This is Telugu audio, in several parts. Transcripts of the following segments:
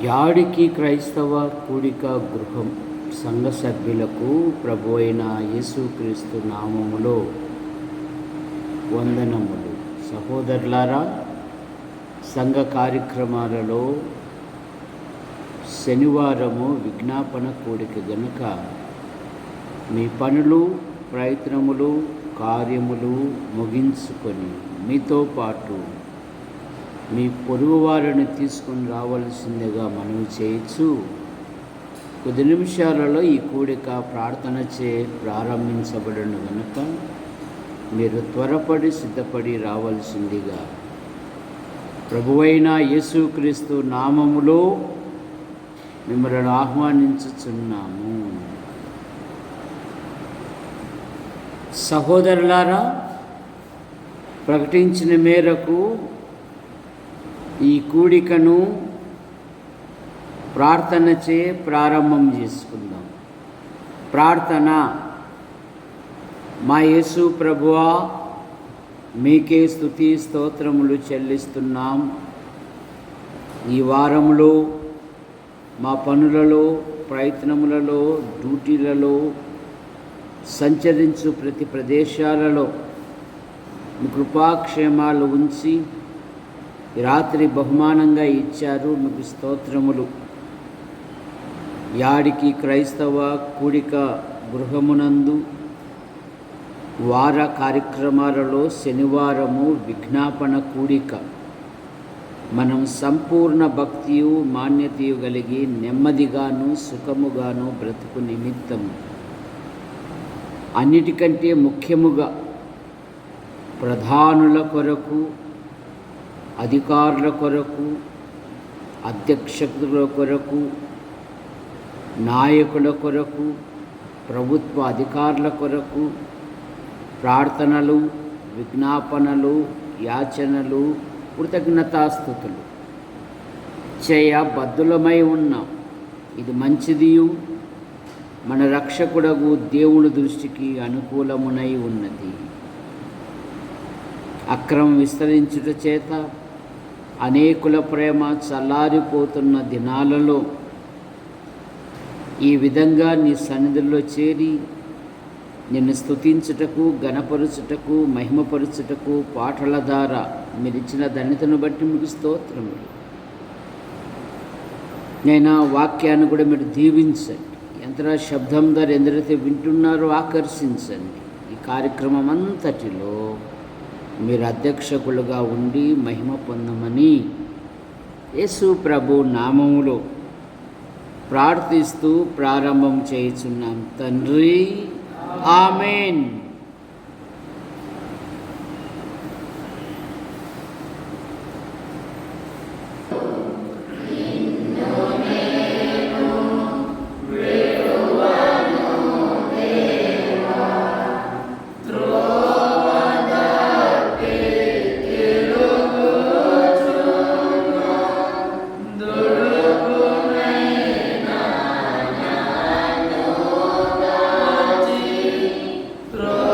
యాడికి క్రైస్తవ కూడిక గృహం సంఘ సభ్యులకు ప్రభువైన యేసుక్రీస్తు నామములో వందనములు. సహోదరులారా, సంఘ కార్యక్రమాలలో శనివారము విజ్ఞాపన కూడిక గనుక మీ పనులు, ప్రయత్నములు, కార్యములు ముగించుకొని మీతో పాటు మీ పొరుగు వారిని తీసుకొని రావాల్సిందిగా మనవి చేయొచ్చు. కొద్ది నిమిషాలలో ఈ కూడిక ప్రార్థనచే ప్రారంభించబడను గనుక మీరు త్వరపడి సిద్ధపడి రావాల్సిందిగా ప్రభువైన యేసుక్రీస్తు నామములో మిమ్మల్ని ఆహ్వానించుచున్నాము. సహోదరులారా, ప్రకటించిన మేరకు ఈ కూడికను ప్రార్థనచే ప్రారంభం చేసుకుందాం. ప్రార్థన. మా యేసు ప్రభువా, మీకే స్తుతి స్తోత్రములు చెల్లిస్తున్నాం. ఈ వారములో మా పనులలో, ప్రయత్నములలో, డ్యూటీలలో, సంచరించు ప్రతి ప్రదేశాలలో మీ కృపాక్షేమాలు ఉంచి ఈ రాత్రి బహుమానంగా ఇచ్చారు. మీకు స్తోత్రములు. యాడికి క్రైస్తవ కూడిక గృహమునందు వార కార్యక్రమాలలో శనివారము విజ్ఞాపన కూడిక. మనం సంపూర్ణ భక్తియు మాన్యతయు కలిగి నెమ్మదిగాను సుఖముగాను బ్రతుకు నిమిత్తము, అన్నిటికంటే ముఖ్యముగా ప్రధానుల కొరకు, అధికారుల కొరకు, అధ్యక్షుల కొరకు, నాయకుల కొరకు, ప్రభుత్వ అధికారుల కొరకు ప్రార్థనలు, విజ్ఞాపనలు, యాచనలు, కృతజ్ఞతాస్తుతులు చేయబద్ధులమై ఉన్నాం. ఇది మంచిదియు మన రక్షకుడగు దేవుని దృష్టికి అనుకూలమునై ఉన్నది. అక్రమం విస్తరించుట చేత అనేకుల ప్రేమ చల్లారిపోతున్న దినాలలో ఈ విధంగా నీ సన్నిధిలో చేరి నిన్ను స్తుతించుటకు, గణపరుచుటకు, మహిమపరుచుటకు పాటల ద్వారా మీరిచ్చిన ధన్యతను బట్టి మీకు స్తోత్రములు. నేను వాక్యాన్ని కూడా మీరు దీవించండి. యంత్ర శబ్దం ద్వారా ఎందరైతే వింటున్నారో ఆకర్షించండి. ఈ కార్యక్రమం అంతటిలో మీరు అధ్యక్షకులుగా ఉండి మహిమ పొందమని యేసు ప్రభు నామములో ప్రార్థిస్తూ ప్రారంభం చేయుచున్నాం తండ్రి. ఆమేన్. Through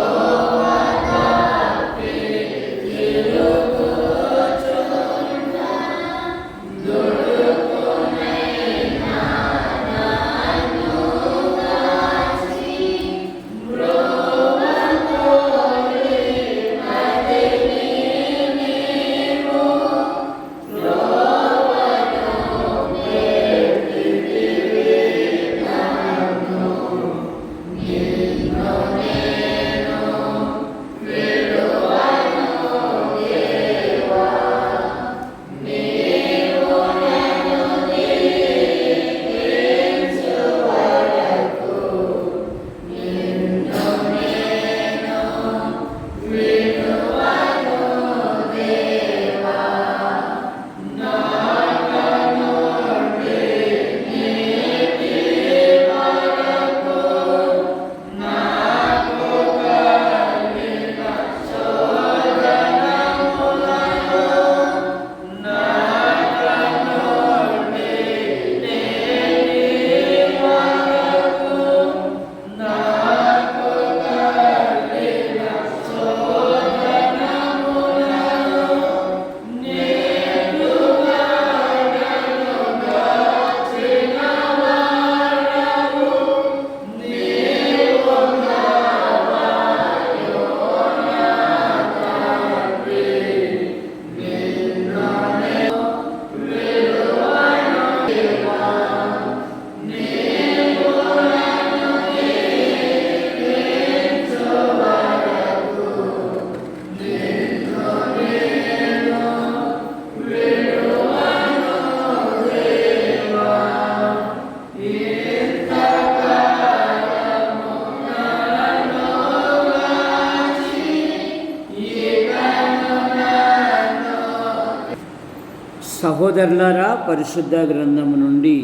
సహోదరులారా, పరిశుద్ధ గ్రంథము నుండి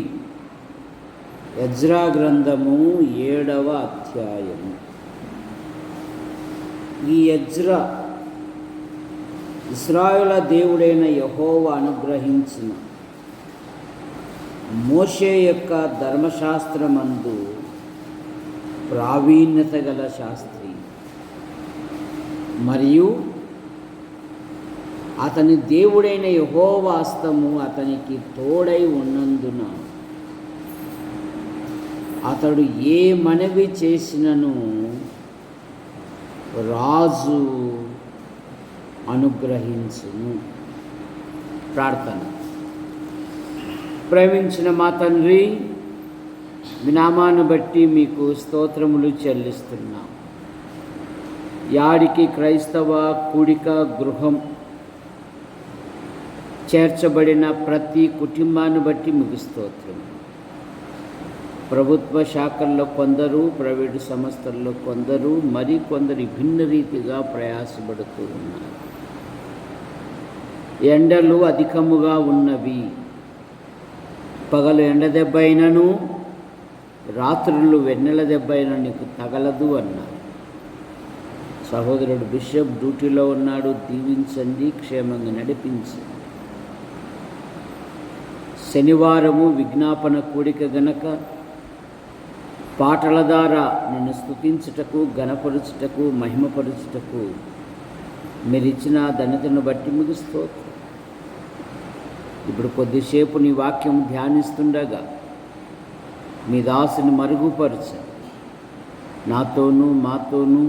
ఎజ్రా గ్రంథము 7వ అధ్యాయము. ఈ ఎజ్రా ఇశ్రాయేలు దేవుడైన యెహోవా అనుగ్రహించిన మోషే యొక్క ధర్మశాస్త్రమందు ప్రావీణ్యత గల శాస్త్రి మరియు అతని దేవుడైన యెహోవా హస్తము అతనికి తోడై ఉన్నందున అతడు ఏ మనవి చేసినను రాజు అనుగ్రహించును. ప్రార్థన. ప్రేమించిన మా తండ్రి, మీ నామాన్ని బట్టి మీకు స్తోత్రములు చెల్లిస్తున్నాం. యాడికి క్రైస్తవ కూడిక గృహం చేర్చబడిన ప్రతి కుటుంబాన్ని బట్టి మీకు స్తోత్రం. ప్రభుత్వ శాఖల్లో కొందరు, ప్రైవేటు సంస్థల్లో కొందరు, కొందరు భిన్న రీతిగా ప్రయాసపడుతూ ఉన్నారు. ఎండలు అధికముగా ఉన్నవి. పగలు ఎండ దెబ్బ అయినను, రాత్రులు వెన్నెల దెబ్బ అయినా నీకు తగలదు అన్నారు. సహోదరుడు బిషప్ డ్యూటీలో ఉన్నాడు. దీవించండి, క్షేమంగా నడిపించండి. శనివారము విజ్ఞాపన కూడిక గనక పాటల ద్వారా నిన్ను స్తుతించుటకు, ఘనపరుచుటకు, మహిమపరుచుటకు మీరిచ్చిన ధన్యతను బట్టి మీకు స్తోత్రం. ఇప్పుడు కొద్దిసేపు నీ వాక్యం ధ్యానిస్తుండగా మీ దాసుని మరుగుపరచ, నాతోనూ మాతోనూ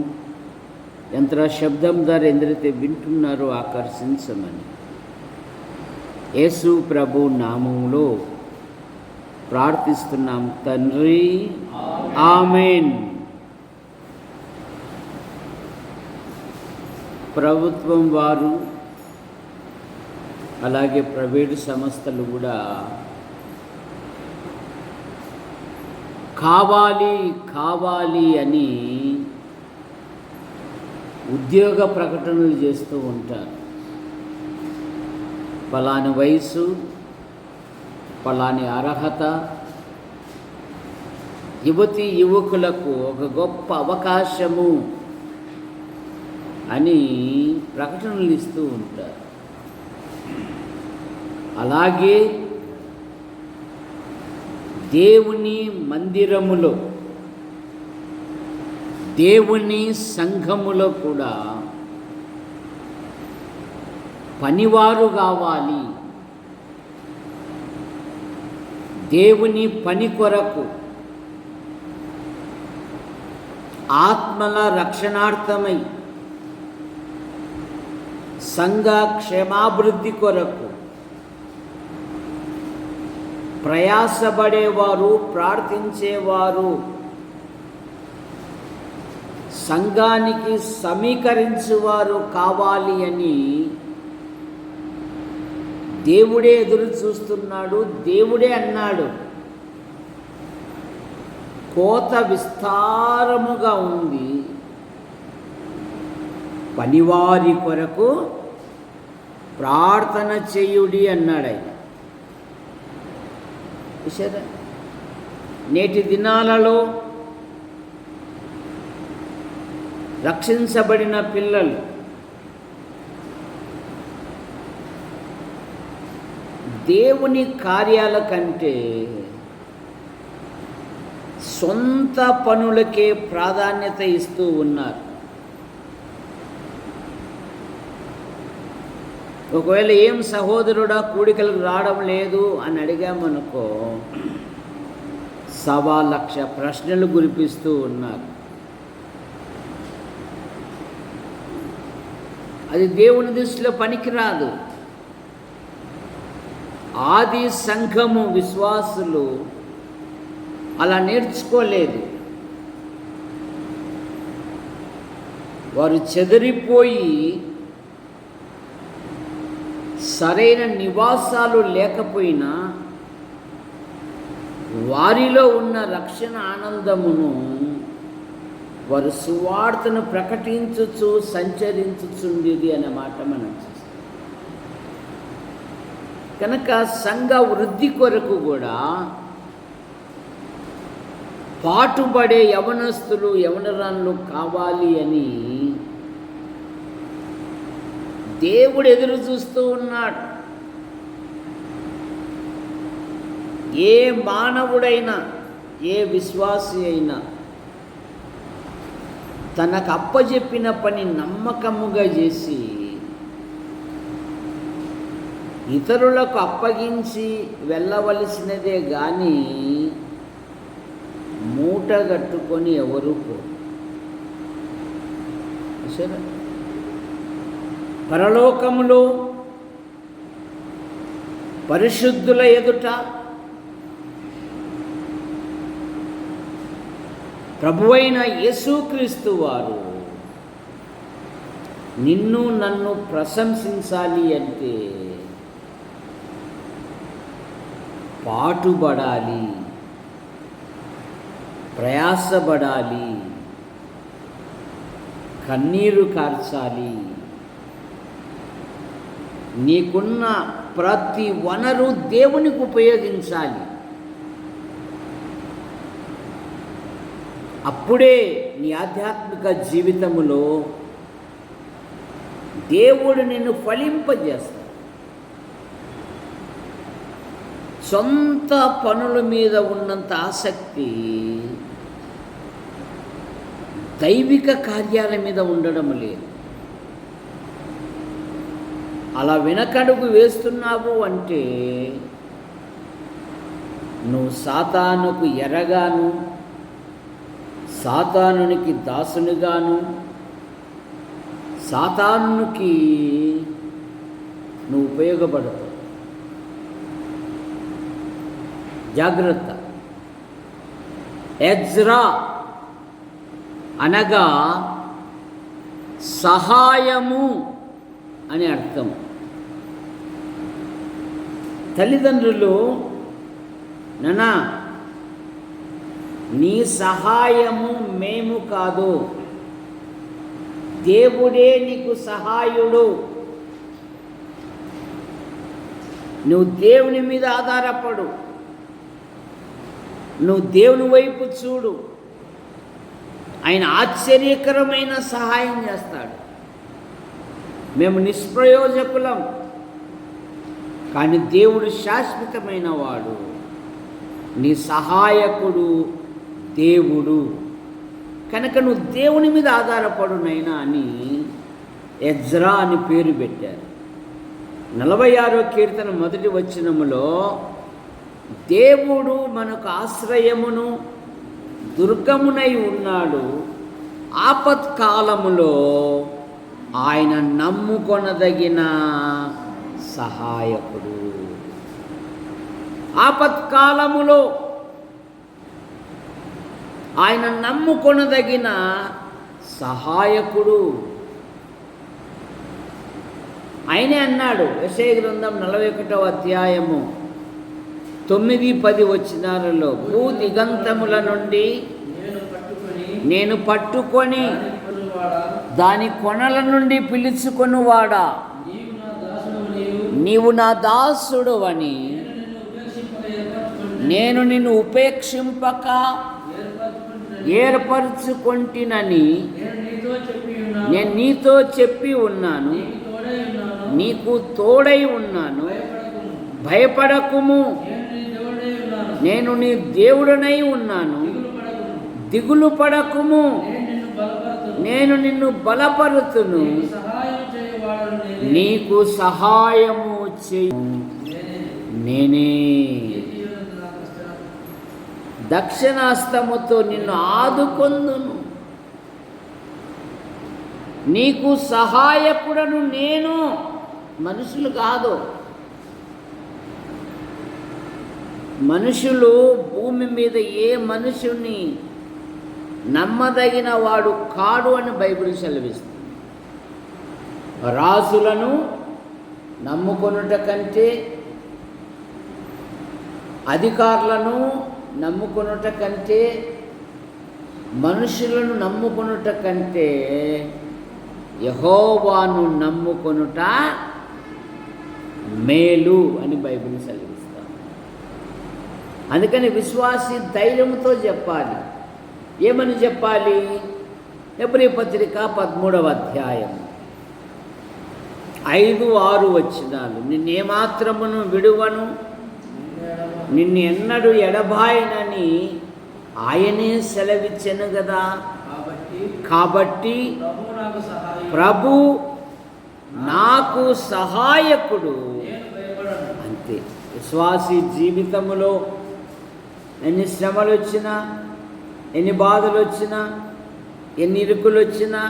యంత్ర శబ్దం ద్వారా ఎందరైతే వింటున్నారో ఆకర్షించమని యేసు ప్రభు నామములో ప్రార్థిస్తున్నాం తండ్రి, ఆమేన్. ప్రభుత్వం వారు అలాగే ప్రైవేటు సంస్థలు కూడా కావాలి అని ఉద్యోగ ప్రకటనలు చేస్తూ ఉంటారు. పలాని వయసు, పలాని అర్హత, యువతి యువకులకు ఒక గొప్ప అవకాశము అని ప్రకటనలు ఇస్తూ ఉంటారు. అలాగే దేవుని మందిరములో, దేవుని సంఘములో కూడా పనివారు కావాలి. దేవుని పని కొరకు, ఆత్మల రక్షణార్థమై, సంఘ క్షేమాభివృద్ధి కొరకు ప్రయాసపడేవారు, ప్రార్థించేవారు, సంఘానికి సమీకరించేవారు కావాలి అని దేవుడే ఎదురు చూస్తున్నాడు. దేవుడే అన్నాడు, కోత విస్తారముగా ఉంది, పనివారి కొరకు ప్రార్థన చేయుడి అన్నాడు ఆయన. చూసారా, నేటి దినాలలో రక్షించబడిన పిల్లలు దేవుని కార్యాల కంటే సొంత పనులకే ప్రాధాన్యత ఇస్తూ ఉన్నారు. ఒకవేళ ఏం సహోదరుడా కూడికలకు రావడం లేదు అని అడిగామనుకో, 1,00,000 ప్రశ్నలు గురిపిస్తూ ఉన్నారు. అది దేవుని దృష్టిలో పనికిరాదు. ఆది సంఘము విశ్వాసులు అలా నేర్చుకోలేదు. వారు చెదిరిపోయి సరైన నివాసాలు లేకపోయినా వారిలో ఉన్న రక్షణ ఆనందమును వారు సువార్తను ప్రకటించుచు సంచరించుచుండేది అనే మాట మనం చూస్తాం. కనుక సంఘ వృద్ధి కొరకు కూడా పాటుపడే యవనస్తులు యవనరాన్లు కావాలి అని దేవుడు ఎదురు చూస్తూ ఉన్నాడు. ఏ మానవుడైనా ఏ విశ్వాసి అయినా తనకు అప్పజెప్పిన పని నమ్మకముగా చేసి ఇతరులకు అప్పగించి వెళ్ళవలసినదే కానీ మూట కట్టుకొని ఎవరు సరే. పరలోకములో పరిశుద్ధుల ఎదుట ప్రభువైన యేసుక్రీస్తు వారు నిన్ను నన్ను ప్రశంసించాలి అంటే పాటుపడాలి, ప్రయాసపడాలి, కన్నీరు కార్చాలి. నీకున్న ప్రతి వనరు దేవునికి ఉపయోగించాలి. అప్పుడే నీ ఆధ్యాత్మిక జీవితములో దేవుడు నిన్ను ఫలింపజేస్తాడు. సొంత పనుల మీద ఉన్నంత ఆసక్తి దైవిక కార్యాల మీద ఉండడం లేదు. అలా వెనకడుగు వేస్తున్నావు అంటే నువ్వు సాతానుకు ఎరగాను, సాతానునికి దాసునిగాను, సాతానునికి నువ్వు ఉపయోగపడతావు. జాగ్రత్త. ఎజ్రా అనగా సహాయము అని అర్థం. తల్లిదండ్రులు నానా నీ సహాయము మేము కాదు, దేవుడే నీకు సహాయుడు. నువ్వు దేవుని మీద ఆధారపడు, నువ్వు దేవుని వైపు చూడు, ఆయన ఆశ్చర్యకరమైన సహాయం చేస్తాడు. మేము నిష్ప్రయోజకులం, కానీ దేవుడు శాశ్వతమైన వాడు, నీ సహాయకుడు దేవుడు. కనుక నువ్వు దేవుని మీద ఆధారపడు నైనా అని ఎజ్రా అని పేరు పెట్టారు. 46వ కీర్తన 1వ వచనములో దేవుడు మనకు ఆశ్రయమును దుర్గమునై ఉన్నాడు, ఆపత్కాలములో ఆయన నమ్ముకొనదగిన సహాయకుడు. ఆపత్కాలములో ఆయన నమ్ముకొనదగిన సహాయకుడు. ఆయనే అన్నాడు యెషయా గ్రంథం 41వ అధ్యాయము 9-10 వచనాలలో, భూ దిగంతముల నుండి నేను పట్టుకొని దాని కొనల నుండి పిలుచుకొనువాడా, నీవు నా దాసుడు అని నేను నిన్ను ఉపేక్షింపక ఏర్పరచుకొంటినని నేను నీతో చెప్పి ఉన్నాను, నీకు తోడై ఉన్నాను, భయపడకుము, నేను నీ దేవుడనై ఉన్నాను, దిగులు పడకుము, నేను నిన్ను బలపరుతును, నీకు సహాయము చేయు నేనే, దక్షిణాస్తముతో నిన్ను ఆదుకొందును, నీకు సహాయకుడను నేను, మనుషులు కాదు. మనుషులు భూమి మీద ఏ మనుషుని నమ్మదగిన వాడు కాడు అని బైబిల్ సెలవిస్తుంది. రాజులను నమ్ముకొనుట కంటే, అధికారులను నమ్ముకొనుట కంటే, మనుషులను నమ్ముకొనుట కంటే యెహోవాను నమ్ముకొనుట మేలు అని బైబిల్ సెలవిస్తాం. అందుకని విశ్వాసి ధైర్యంతో చెప్పాలి. ఏమని చెప్పాలి? హెబ్రీ పత్రిక 13వ అధ్యాయం 5-6 వచనాలు. నిన్నేమాత్రమును విడువను, నిన్ను ఎన్నడూ ఎడబాయనని ఆయనే సెలవిచ్చెను కదా. కాబట్టి ప్రభు నాకు సహాయకుడు. అంతే. విశ్వాసి జీవితంలో ఎన్ని శ్రమలు వచ్చినా, ఎన్ని బాధలు వచ్చినా, ఎన్ని ఇరుకులు వచ్చినా,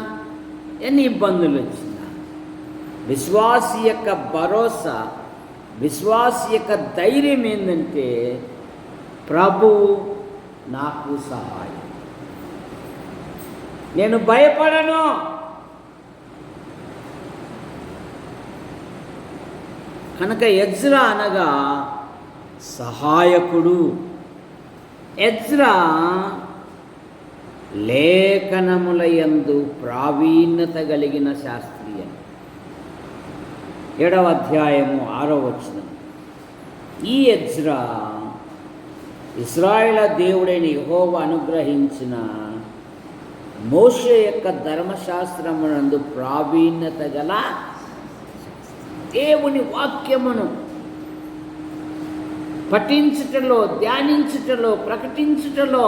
ఎన్ని ఇబ్బందులు వచ్చినా, విశ్వాసి యొక్క భరోసా, విశ్వాసి యొక్క ధైర్యం ఏంటంటే ప్రభువు నాకు సహాయం, నేను భయపడను. కనుక ఎజ్రా అనగా సహాయకుడు. ఎజ్రా లేఖనముల యందు ప్రావీణ్యత కలిగిన శాస్త్రీయ. 7వ అధ్యాయము 6వ వచనం. ఈ ఎజ్రా ఇశ్రాయేలు దేవుడైన యెహోవా అనుగ్రహించిన మోషే యొక్క ధర్మశాస్త్రమునందు ప్రావీణ్యత గల దేవుని వాక్యమును పఠించుటలో, ధ్యానించుటలో, ప్రకటించుటలో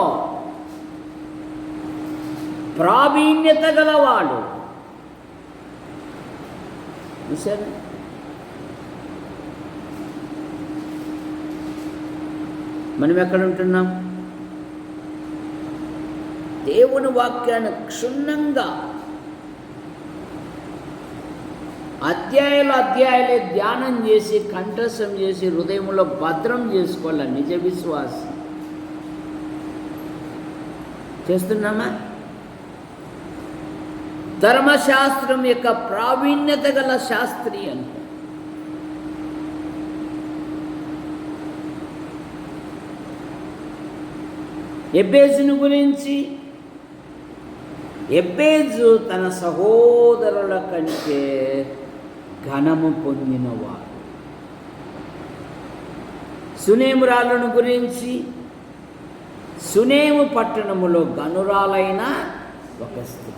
ప్రావీణ్యత గలవాడు. సరే, మనం ఎక్కడ ఉంటున్నాం? దేవుని వాక్యాన్ని క్షుణ్ణంగా అధ్యాయాలే ధ్యానం చేసి, కంఠస్థం చేసి, హృదయంలో భద్రం చేసుకోవాలి. నిజ విశ్వాసం చేస్తున్నామా? ధర్మశాస్త్రం యొక్క ప్రావీణ్యత గల శాస్త్రి అంటే ఎబ్బేజుని గురించి, ఎబ్బేజు తన సహోదరుల కంటే ఘనము పొందినవాడు. సునేమురాలను గురించి, సునేము పట్టణములో గనురాలైన ఒక స్త్రీ.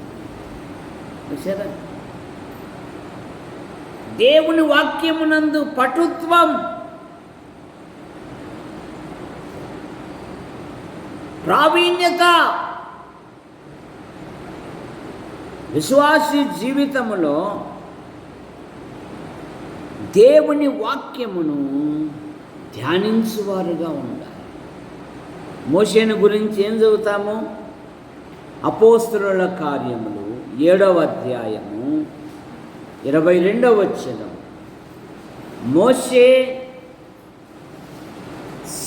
దేవుని వాక్యమునందు పటుత్వం, ప్రావీణ్యత విశ్వాసి జీవితములో దేవుని వాక్యమును ధ్యానించువారుగా ఉండాలి. మోషేను గురించి ఏం చదువుతాము? అపోస్తలుల కార్యములు 7వ అధ్యాయము 22వ వచనం. మోషే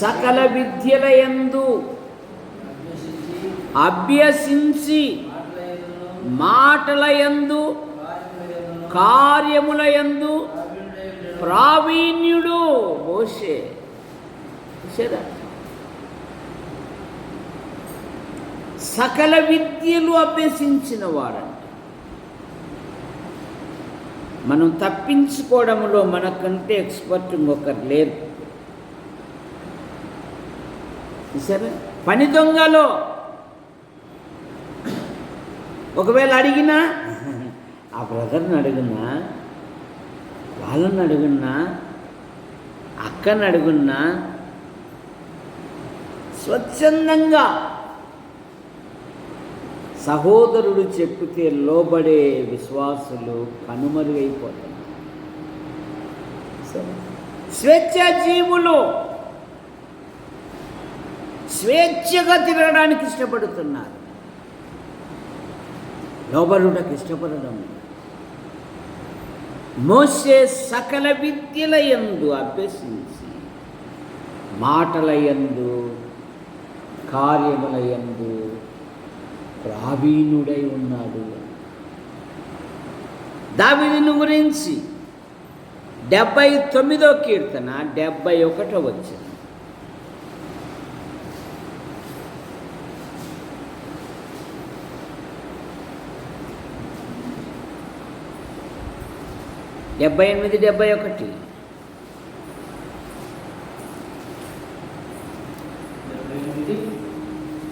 సకల విద్యలయందు అభ్యసించి మాటలయందు కార్యములయందు ప్రావీణ్యుడు. మోషే సకల విద్యలు అభ్యసించిన వాడంట. మనం తప్పించుకోవడంలో మనకంటే ఎక్స్పర్ట్ ఇంకొకరు లేరు. సరే, పని దొంగలో ఒకవేళ అడిగినా, ఆ బ్రదర్ని అడుగున్నా, వాళ్ళని అడుగున్నా, అక్కని అడుగున్నా, స్వచ్ఛందంగా సహోదరుడు చెప్పితే లోబడే విశ్వాసులు కనుమరుగైపోతారు. స్వేచ్ఛ జీవులు స్వేచ్ఛగా తిరగడానికి ఇష్టపడుతున్నారు, లోబడుటకు ఇష్టపడడం. మోషే సకల విద్యల యందు అభ్యసించి మాటల యందు కార్యముల యందు ప్రావీణుడై ఉన్నాడు. దావీదును గురించి 79వ కీర్తన 71వ వచనం.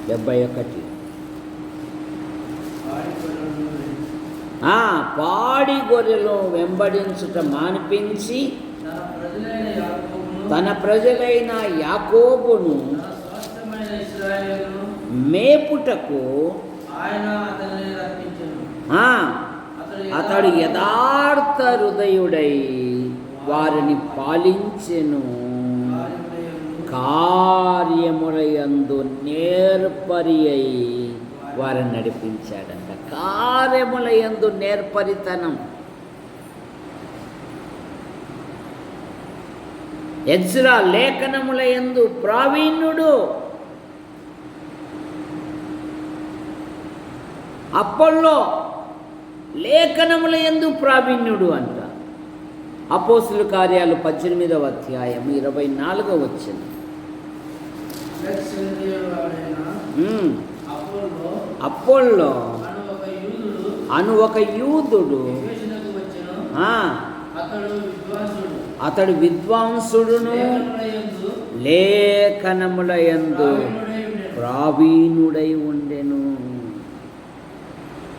71. పాడి గొర్రెలు వెంబడించుట మానిపించి తన ప్రజలైన యాకోబును మేపుటకు అతడు యథార్థ హృదయుడై వారిని పాలించెను, కార్యములయందు నేర్పరి అయి వారిని నడిపించాడంట. కార్యములయందు నేర్పరితనం. ఎజ్రా లేఖనములయందు ప్రావీణ్యుడు, అప్పొల్లో లేఖనములయందు ప్రావీణ్యుడు అంట. అపోస్తుల కార్యాలు 18వ అధ్యాయం 24వ వచనం. అప్పొల్లో అను ఒక యూదుడు, అతడు విద్వాంసుడును లేఖనములయందు ప్రావీణుడై ఉండెను.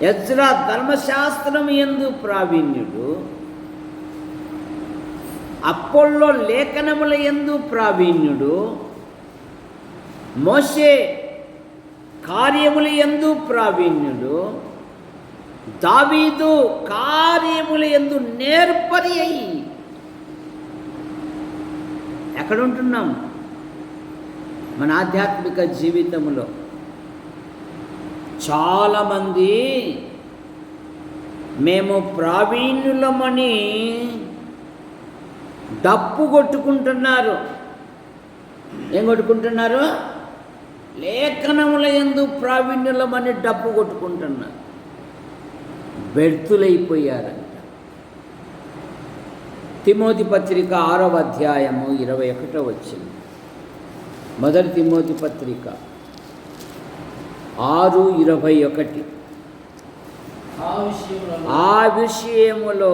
ఎజ్రా ధర్మశాస్త్రం యందు ప్రావీణ్యుడు, అప్పొల్లో లేఖనముల యందు ప్రావీణ్యుడు, మోషే కార్యముల యందు ప్రావీణ్యుడు, దావీదు కార్యముల యందు నేర్పరి అయి. ఎక్కడుంటున్నాం మన ఆధ్యాత్మిక జీవితంలో? చాలామంది మేము ప్రావీణ్యులమని డప్పు కొట్టుకుంటున్నారు. ఏం కొట్టుకుంటున్నారు? లేఖనముల యందు ప్రావీణ్యులమని డప్పు కొట్టుకుంటున్నారు. వ్యర్థులైపోయారంట. తిమోతి పత్రిక 6వ అధ్యాయము 21వ వచనం. మొదటి తిమోతి పత్రిక 6:21. ఆ విషయములో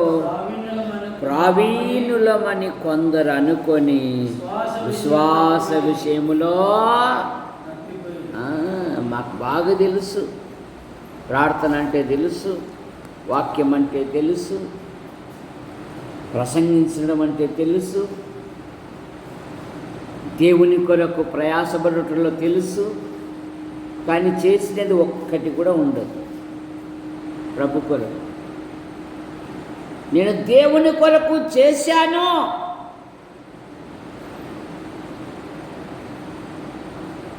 ప్రావీణులమని కొందరు అనుకొని విశ్వాస విషయములో మాకు బాగా తెలుసు, ప్రార్థన అంటే తెలుసు, వాక్యం అంటే తెలుసు, ప్రసంగించడం అంటే తెలుసు, దేవుని కొరకు ప్రయాసపడటంలో తెలుసు, కానీ చేసినది ఒక్కటి కూడా ఉండదు. ప్రభు కొరకు నేను దేవుని కొరకు చేశాను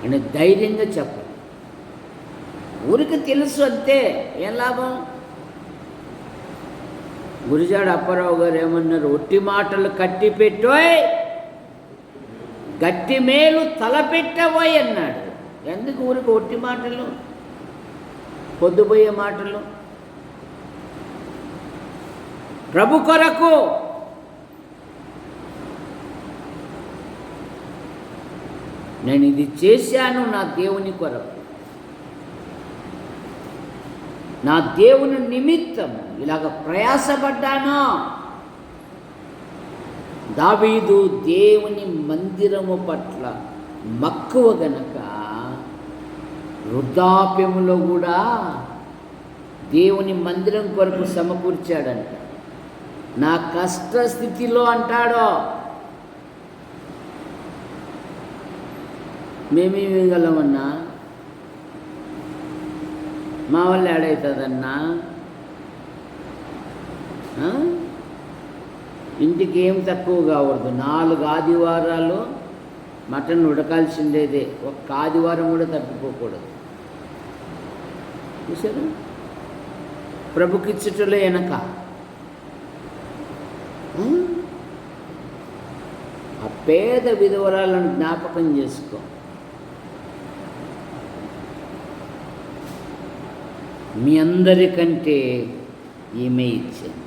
అని ధైర్యంగా చెప్పాలి. ఊరికి తెలుసు అంతే, ఏం లాభం? గురిజాడ అప్పారావు గారు ఏమన్నారు? ఒట్టి మాటలు కట్టి పెట్టోయ్, గట్టి మేలు తలపెట్టబోయ్ అన్నాడు. ఎందుకు ఊరికి ఒట్టి మాటలు, పొద్దుపోయే మాటలు? ప్రభు కొరకు నేను ఇది చేశాను, నా దేవుని కొరకు, నా దేవుని నిమిత్తం ఇలాగ ప్రయాసపడ్డాను. దావీదు దేవుని మందిరము పట్ల మక్కువ గనక వృద్ధాప్యములో కూడా దేవుని మందిరం కొరకు సమకూర్చాడంట. నా కష్ట స్థితిలో అంటాడో మేమేమిగలమన్నా, మా వల్ల ఏడవుతుందన్నా, ఇంటికి ఏం తక్కువ కావద్దు. 4 ఆదివారాలు మటన్ ఉడకాల్సిందేదే, ఒక్క ఆదివారం కూడా తప్పిపోకూడదు. చూసారు? ప్రభుకిచ్చుటలో వెనక ఆ పేద విధవరాలను జ్ఞాపకం చేసుకో. మీ అందరికంటే ఈమె ఇచ్చింది.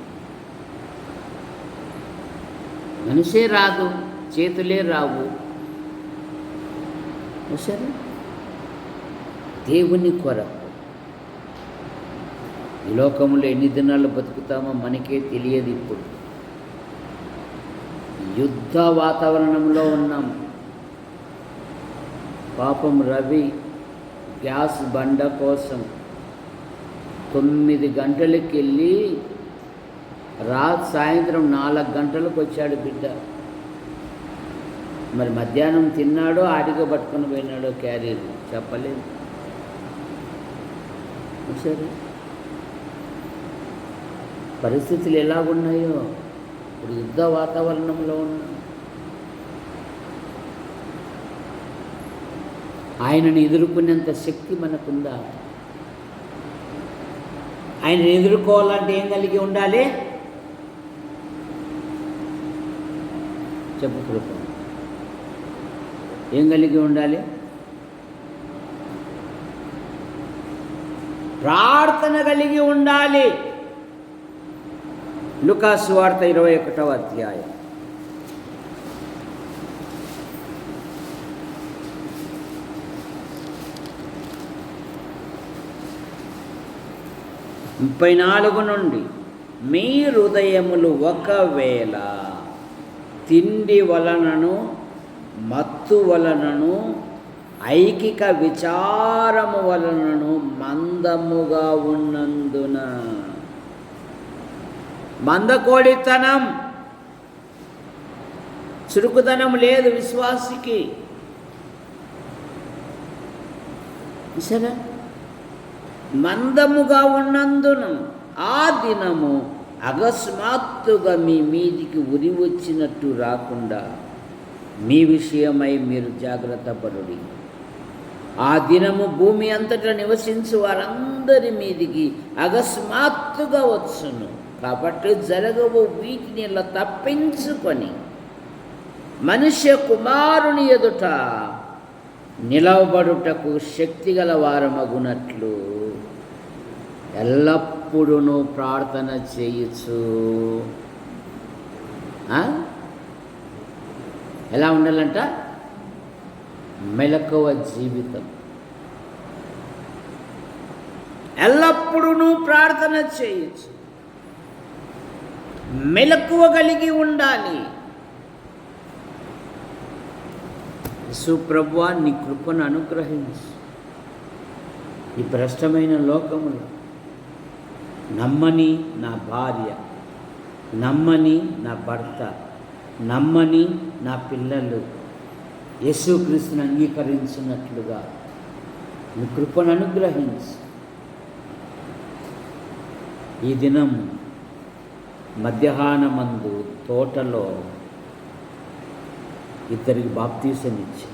మనిషే రాదు, చేతులే రావు. చూసారు? దేవుని కొరకు ఈ లోకంలో ఎన్ని దినాలు బతుకుతామో మనకే తెలియదు. ఇప్పుడు యుద్ధ వాతావరణంలో ఉన్నాం. పాపం రవి గ్యాస్ బండ కోసం 9 గంటలకి వెళ్ళి సాయంత్రం 4 గంటలకు వచ్చాడు బిడ్డ. మరి మధ్యాహ్నం తిన్నాడో ఆడిగా పట్టుకొని పోయినాడో క్యారియర్ చెప్పలేదు. సరే, పరిస్థితులు ఎలా ఉన్నాయో ఇప్పుడు యుద్ధ వాతావరణంలో ఉన్నాం. ఆయనను ఎదుర్కొనేంత శక్తి మనకుందా? ఆయనను ఎదుర్కోవాలంటే ఏం కలిగి ఉండాలి? చెప్పు కృప, ఏం కలిగి ఉండాలి? ప్రార్థన కలిగి ఉండాలి. లూకా సువార్త 21వ అధ్యాయం 34 నుండి, మీ హృదయములు ఒకవేళ తిండి వలనను మత్తు వలనను ఐకిక విచారము వలనను మందముగా ఉన్నందున, మందకోడితనం, చురుకుదనం లేదు విశ్వాసికి. సరే, మందముగా ఉన్నందున ఆ దినము అకస్మాత్తుగా మీ మీదికి ఉరి వచ్చినట్టు రాకుండా మీ విషయమై మీరు జాగ్రత్త పడుడి. ఆ దినము భూమి అంతటా నివసించు వారందరి మీదికి అకస్మాత్తుగా వచ్చును. కాబట్టి జరగవు వీటిని ఇలా తప్పించుకొని మనుష్య కుమారుని ఎదుట నిలవబడుటకు శక్తిగల వారమగునట్లు ఎల్లప్పుడూ ప్రార్థన చేయొచ్చు. ఎలా ఉండాలంట? మెలకువ జీవితం. ఎల్లప్పుడూ ప్రార్థన చేయొచ్చు, మెలకువ కలిగి ఉండాలి. సుప్రభువా, నీ కృపను అనుగ్రహించు. ఈ భ్రష్టమైన లోకములో నమ్మని నా భార్య, నమ్మని నా భర్త, నమ్మని నా పిల్లలు యేసుక్రీస్తుని అంగీకరించినట్లుగా నీ కృపను అనుగ్రహించు. ఈ దినం మధ్యాహ్నమందు తోటలో ఇద్దరికి బాప్తీసం ఇచ్చి,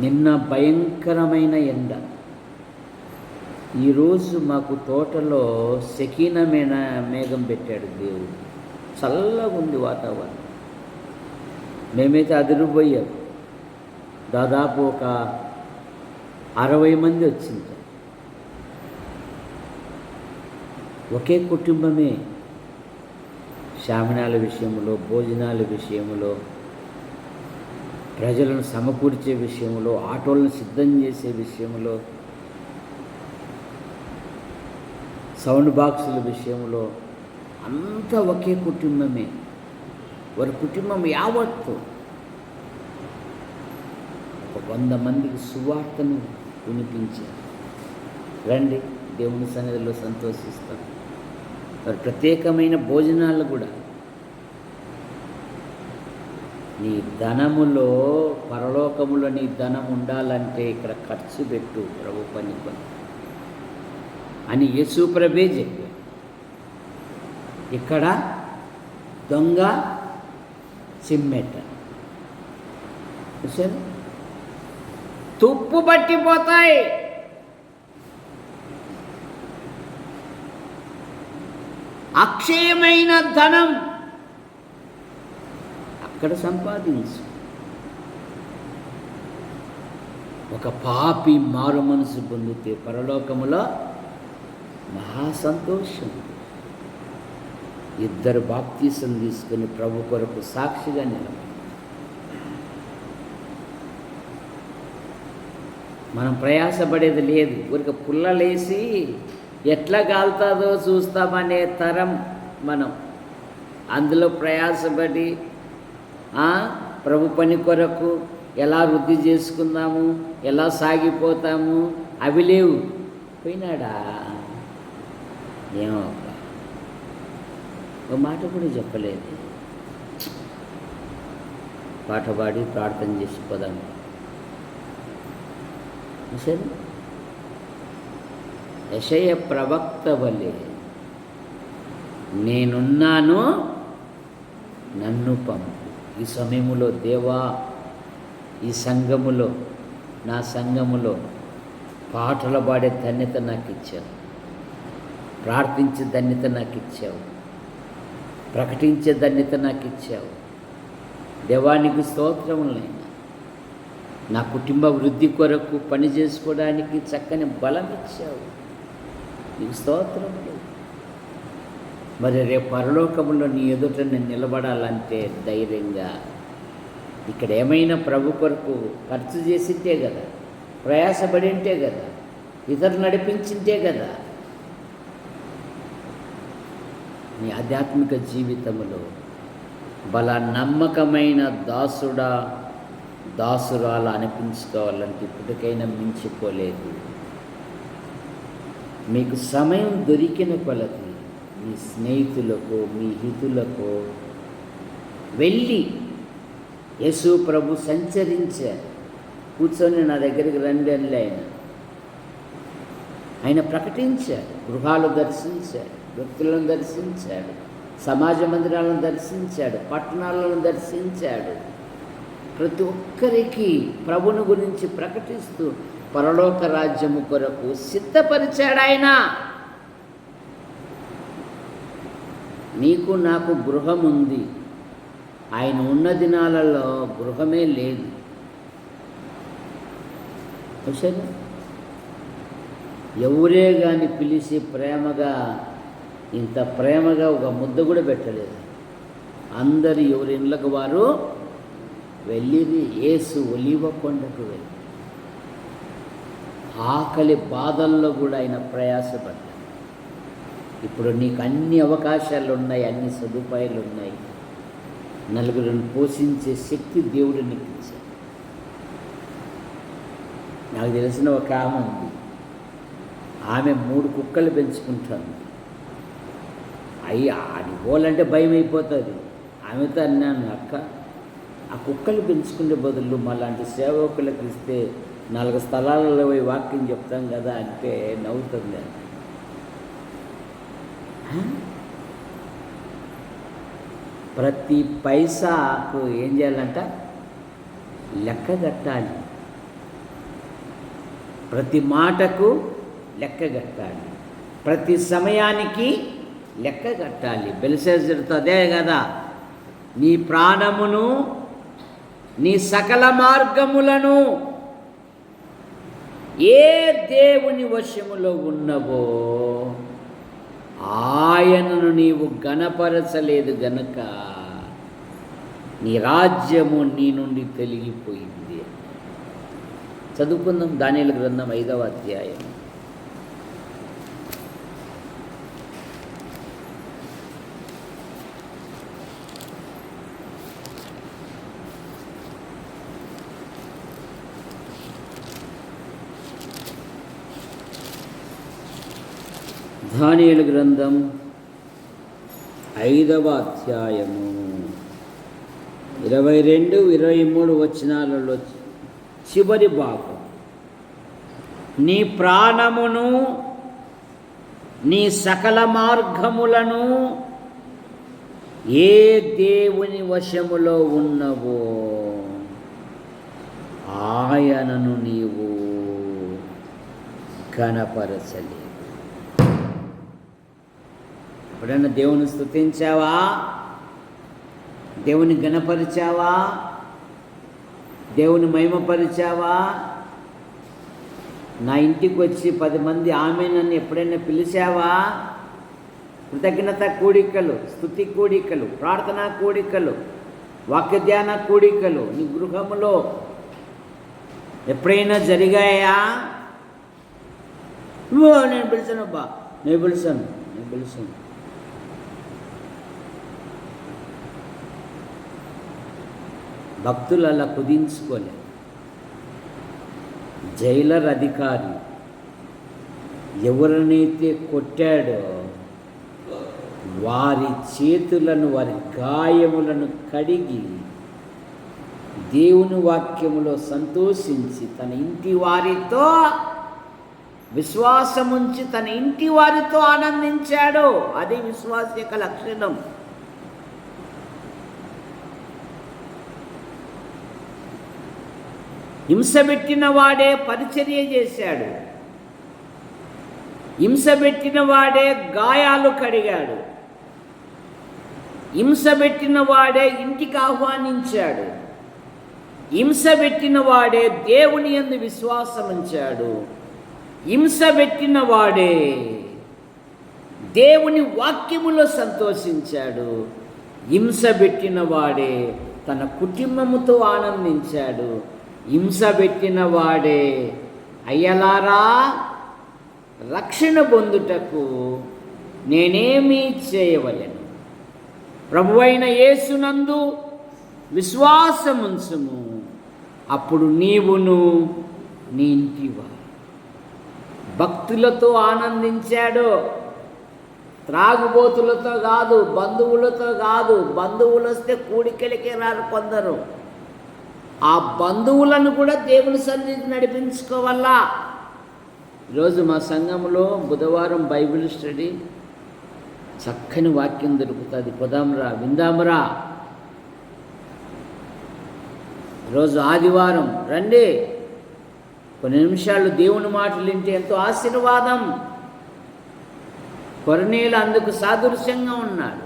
నిన్న భయంకరమైన ఎండ, ఈరోజు మాకు తోటలో సెకీనమైన మేఘం పెట్టాడు దేవుడు. చల్లగా ఉంది వాతావరణం. మేమైతే అదిరిపోయాం. దాదాపు ఒక 60 మంది వచ్చింది. ఒకే కుటుంబమే. శామనాల విషయంలో, భోజనాల విషయంలో, ప్రజలను సమకూర్చే విషయంలో, ఆటోలను సిద్ధం చేసే విషయంలో, సౌండ్ బాక్సుల విషయంలో అంతా ఒకే కుటుంబమే. వారి కుటుంబం యావత్తు ఒక 100 మందికి సువార్తను వినిపించారు. రండి, దేవుని సన్నిధిలో సంతోషిస్తాం. వారి ప్రత్యేకమైన భోజనాలు కూడా. నీ ధనములో, పరలోకములో నీ ధనం ఉండాలంటే ఇక్కడ ఖర్చు పెట్టు ప్రభు పని అని యేసు ప్రభే చెప్పారు. ఇక్కడ దొంగ చిమ్మెట సరే తుప్పు పట్టిపోతాయి. అక్షయమైన ధనం అక్కడ సంపాదించు. ఒక పాపి మారు మనసు పొందితే పరలోకములో మహా సంతోషం. ఇద్దరు బాప్తీసం తీసుకుని ప్రభు కొరకు సాక్షిగా నిలబడి మనం ప్రయాసపడేది లేదు. ఊరికి పుల్లలేసి ఎట్లా కాలుతుందో చూస్తామనే తరం మనం. అందులో ప్రయాసపడి ప్రభు పని కొరకు ఎలా వృద్ధి చేసుకుందాము, ఎలా సాగిపోతాము, అవి లేవు. పోయినాడా? ఏమో ఒక మాట కూడా చెప్పలేదు. పాట పాడి ప్రార్థన చేసిపోదాము. సరే, యెషయా ప్రవక్త వలె నేనున్నాను, నన్ను పంపు. ఈ సమయములో దేవా, ఈ సంఘములో, నా సంఘములో పాటలు పాడే ధన్యత నాకు ఇచ్చావు, ప్రార్థించే ధన్యత నాకు ఇచ్చావు, ప్రకటించే ధన్యత నాకు ఇచ్చావు. దేవానికి స్తోత్రములైనా నా కుటుంబ వృద్ధి కొరకు పని చేసుకోవడానికి చక్కని బలం ఇచ్చావు, నీకు స్తోత్రములు. మరి రేపు పరలోకములో నీ ఎదుట నేను నిలబడాలంటే ధైర్యంగా ఇక్కడ ఏమైనా ప్రభు కొరకు ఖర్చు చేసింటే కదా, ప్రయాసపడి ఉంటే కదా, ఇతరులు నడిపించింటే కదా. నీ ఆధ్యాత్మిక జీవితంలో నమ్మకమైన దాసుడా, దాసురాలు అనిపించుకోవాలంటే ఇప్పటికైనా మించిపోలేదు. మీకు సమయం దొరికిన కొలది మీ స్నేహితులకు, మీ హితులకు వెళ్ళి యేసు ప్రభు సంచరించారు. కూర్చొని నా దగ్గరికి రండి అని ఆయన ప్రకటించాడు. గృహాలు దర్శించాడు, వ్యక్తులను దర్శించాడు, సమాజ మందిరాలను దర్శించాడు, పట్టణాలను దర్శించాడు. ప్రతి ఒక్కరికి ప్రభుని గురించి ప్రకటిస్తూ పరలోక రాజ్యము కొరకు సిద్ధపరిచాడు ఆయన. నీకు నాకు గృహం ఉంది, ఆయన ఉన్న దినాలలో గృహమే లేదు. సరే, ఎవరే కానీ పిలిచి ప్రేమగా, ఇంత ప్రేమగా ఒక ముద్ద కూడా పెట్టలేదు. అందరు ఎవరి ఇళ్ళకు వారు వెళ్ళిరి. యేసు ఒలీవ కొండకు వెళ్ళి ఆకలి బాధల్లో కూడా ఆయన ప్రయాసపడ్డాడు. ఇప్పుడు నీకు అన్ని అవకాశాలు ఉన్నాయి, అన్ని సదుపాయాలు ఉన్నాయి, నలుగురిని పోషించే శక్తి దేవుడు నీకు ఇచ్చాడు. నాకు తెలిసిన ఒక ఆమె ఉంది, ఆమె 3 కుక్కలు పెంచుకుంటాను. ఆడిపోవాలంటే భయం అయిపోతుంది. ఆమెతో అన్నాను, అక్క ఆ కుక్కలు పెంచుకునే బదులు మాలాంటి సేవకులకు ఇస్తే 4 స్థలాలలో పోయి వాక్యం చెప్తాం కదా అంటే నవ్వుతుంది. ప్రతి పైసాకు ఏం చేయాలంట? లెక్క కట్టాలి. ప్రతి మాటకు లెక్క కట్టాలి, ప్రతి సమయానికి లెక్క కట్టాలి. బెల్షస్సరుతో అదే కదా, నీ ప్రాణమును, నీ సకల మార్గములను ఏ దేవుని వశములో ఉన్నవో ఆయనను నీవు గణపరచలేదు గనుక నీ రాజ్యము నీ నుండి తొలగిపోయింది. చదువుకుందాం దానియేలు గ్రంథం 5వ అధ్యాయం. దానియేలు గ్రంథం 5వ అధ్యాయము 22, 23 వచనాలలో చివరి భాగం. నీ ప్రాణమును, నీ సకల మార్గములను ఏ దేవుని వశములో ఉన్నవో ఆయనను నీవు ఘనపరచలేదు. ఎప్పుడన్నా దేవుని స్తుతించావా? దేవుని ఘనపరిచావా? దేవుని మహిమపరిచావా? నా ఇంటికి వచ్చి 10 మంది ఆమె నన్ను ఎప్పుడైనా పిలిచావా? కృతజ్ఞత కూడికలు, స్తుతి కూడికలు, ప్రార్థనా కూడికలు, వాక్య ధ్యాన కూడికలు నీ గృహములో ఎప్పుడైనా జరిగాయా? నేను పిలిచానబ్బా, నేను పిలిచాను. భక్తులు అలా కుదించుకోలేదు. జైలర్ అధికారి ఎవరినైతే కొట్టాడో వారి చేతులను, వారి గాయములను కడిగి దేవుని వాక్యములో సంతోషించి తన ఇంటి వారితో విశ్వాసముంచి తన ఇంటి వారితో ఆనందించాడు. అది విశ్వాస యొక్క లక్షణం. హింసబెట్టిన వాడే పరిచర్య చేశాడు. హింసబెట్టిన వాడే గాయాలు కడిగాడు. హింసబెట్టిన వాడే ఇంటికి ఆహ్వానించాడు. హింసబెట్టిన వాడే దేవుని యందు విశ్వాసం ఉంచాడు. హింసబెట్టిన వాడే దేవుని వాక్యములో సంతోషించాడు. హింసబెట్టిన వాడే తన కుటుంబముతో ఆనందించాడు. హింసబెట్టిన వాడే అయ్యలారా రక్షణ పొందుటకు నేనేమీ చేయవలెను, ప్రభువైన యేసునందు విశ్వాసముంచుము, అప్పుడు నీవును నీ ఇంటివారు. భక్తులతో ఆనందించాడు. త్రాగుబోతులతో కాదు, బంధువులతో కాదు. బంధువులు వస్తే కూడికెళ్ళకే రారు కొందరు. ఆ బంధువులను కూడా దేవుని సన్నిధికి నడిపించుకోవాలా. ఈరోజు మా సంఘంలో బుధవారం బైబిల్ స్టడీ, చక్కని వాక్యం దొరుకుతుంది. పోదాంరా, విందాంరా. ఈరోజు ఆదివారం రండి, కొన్ని నిమిషాలు దేవుని మాటలు వింటే ఎంతో ఆశీర్వాదం. కొర్నేలు అందుకు సాదృశ్యంగా ఉన్నాడు.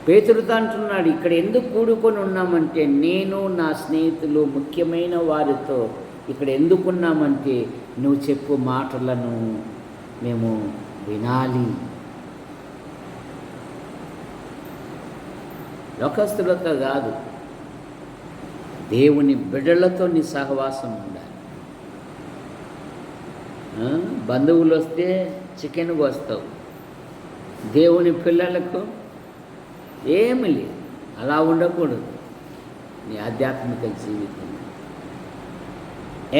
పేతురుతో అంటున్నాడు, ఇక్కడ ఎందుకు కూడుకొని ఉన్నామంటే నేను నా స్నేహితులు ముఖ్యమైన వారితో ఇక్కడ ఎందుకున్నామంటే నువ్వు చెప్పు మాటలను మేము వినాలి. లోకస్తులతో కాదు, దేవుని బిడ్డలతో నీ సహవాసం ఉండాలి. బంధువులు వస్తే చికెన్ కోస్తావు, దేవుని పిల్లలకు ఏమి లేదు. అలా ఉండకూడదు నీ ఆధ్యాత్మిక జీవితం.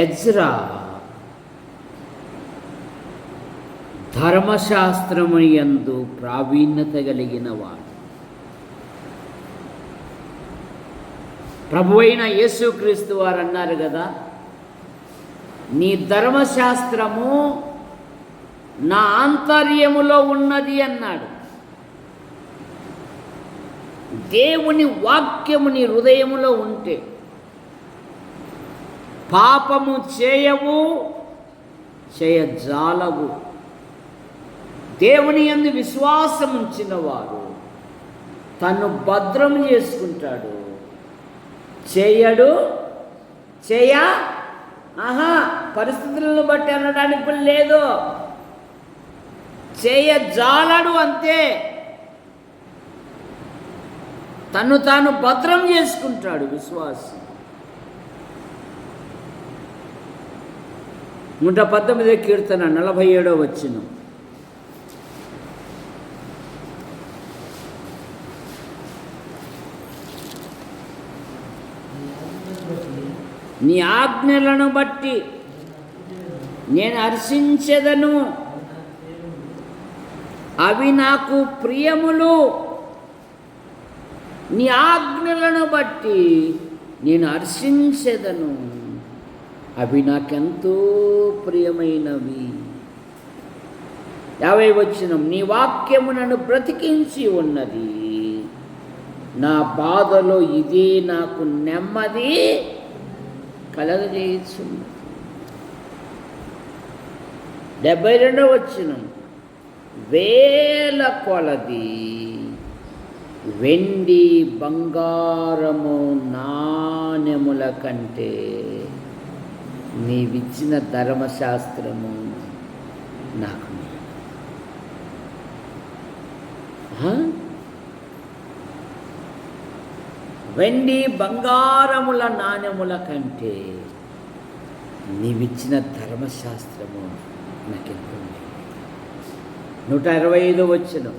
ఎజ్రా ధర్మశాస్త్రము యందు ప్రావీణ్యత కలిగిన వాడు. ప్రభువైన యేసుక్రీస్తు వారు అన్నారు కదా, నీ ధర్మశాస్త్రము నా ఆంతర్యములో ఉన్నది అన్నాడు. దేవుని వాక్యము నీ హృదయములో ఉంటే పాపము చేయవు, చేయజాలవు. దేవుని యందు విశ్వాసం ఉంచిన వారు తను భద్రం చేసుకుంటాడు. చేయడు, పరిస్థితులను బట్టి అనడానికి పని లేదు. చేయజాలడు అంతే. తను తాను భద్రం చేసుకుంటాడు విశ్వాసం. 119 కీర్తన 47వ వచనం. నీ ఆజ్ఞలను బట్టి నేను హర్షించెదను, అవి నాకు ప్రియములు. నీ ఆజ్ఞలను బట్టి నేను హర్షించెదను, అవి నాకెంతో ప్రియమైనవి. 50వ వచనం. నీ వాక్యము నన్ను బ్రతికించి ఉన్నది, నా బాధలో ఇదే నాకు నెమ్మది కలగజేయచ్చు. 72వ వచనం. వేల కొలది వెండి బంగారము నాణెముల కంటే నీవిచ్చిన ధర్మశాస్త్రము నాకు. వెండి బంగారముల నాణెముల కంటే నీవిచ్చిన ధర్మశాస్త్రము నాకెంతో. 125వ వచనం.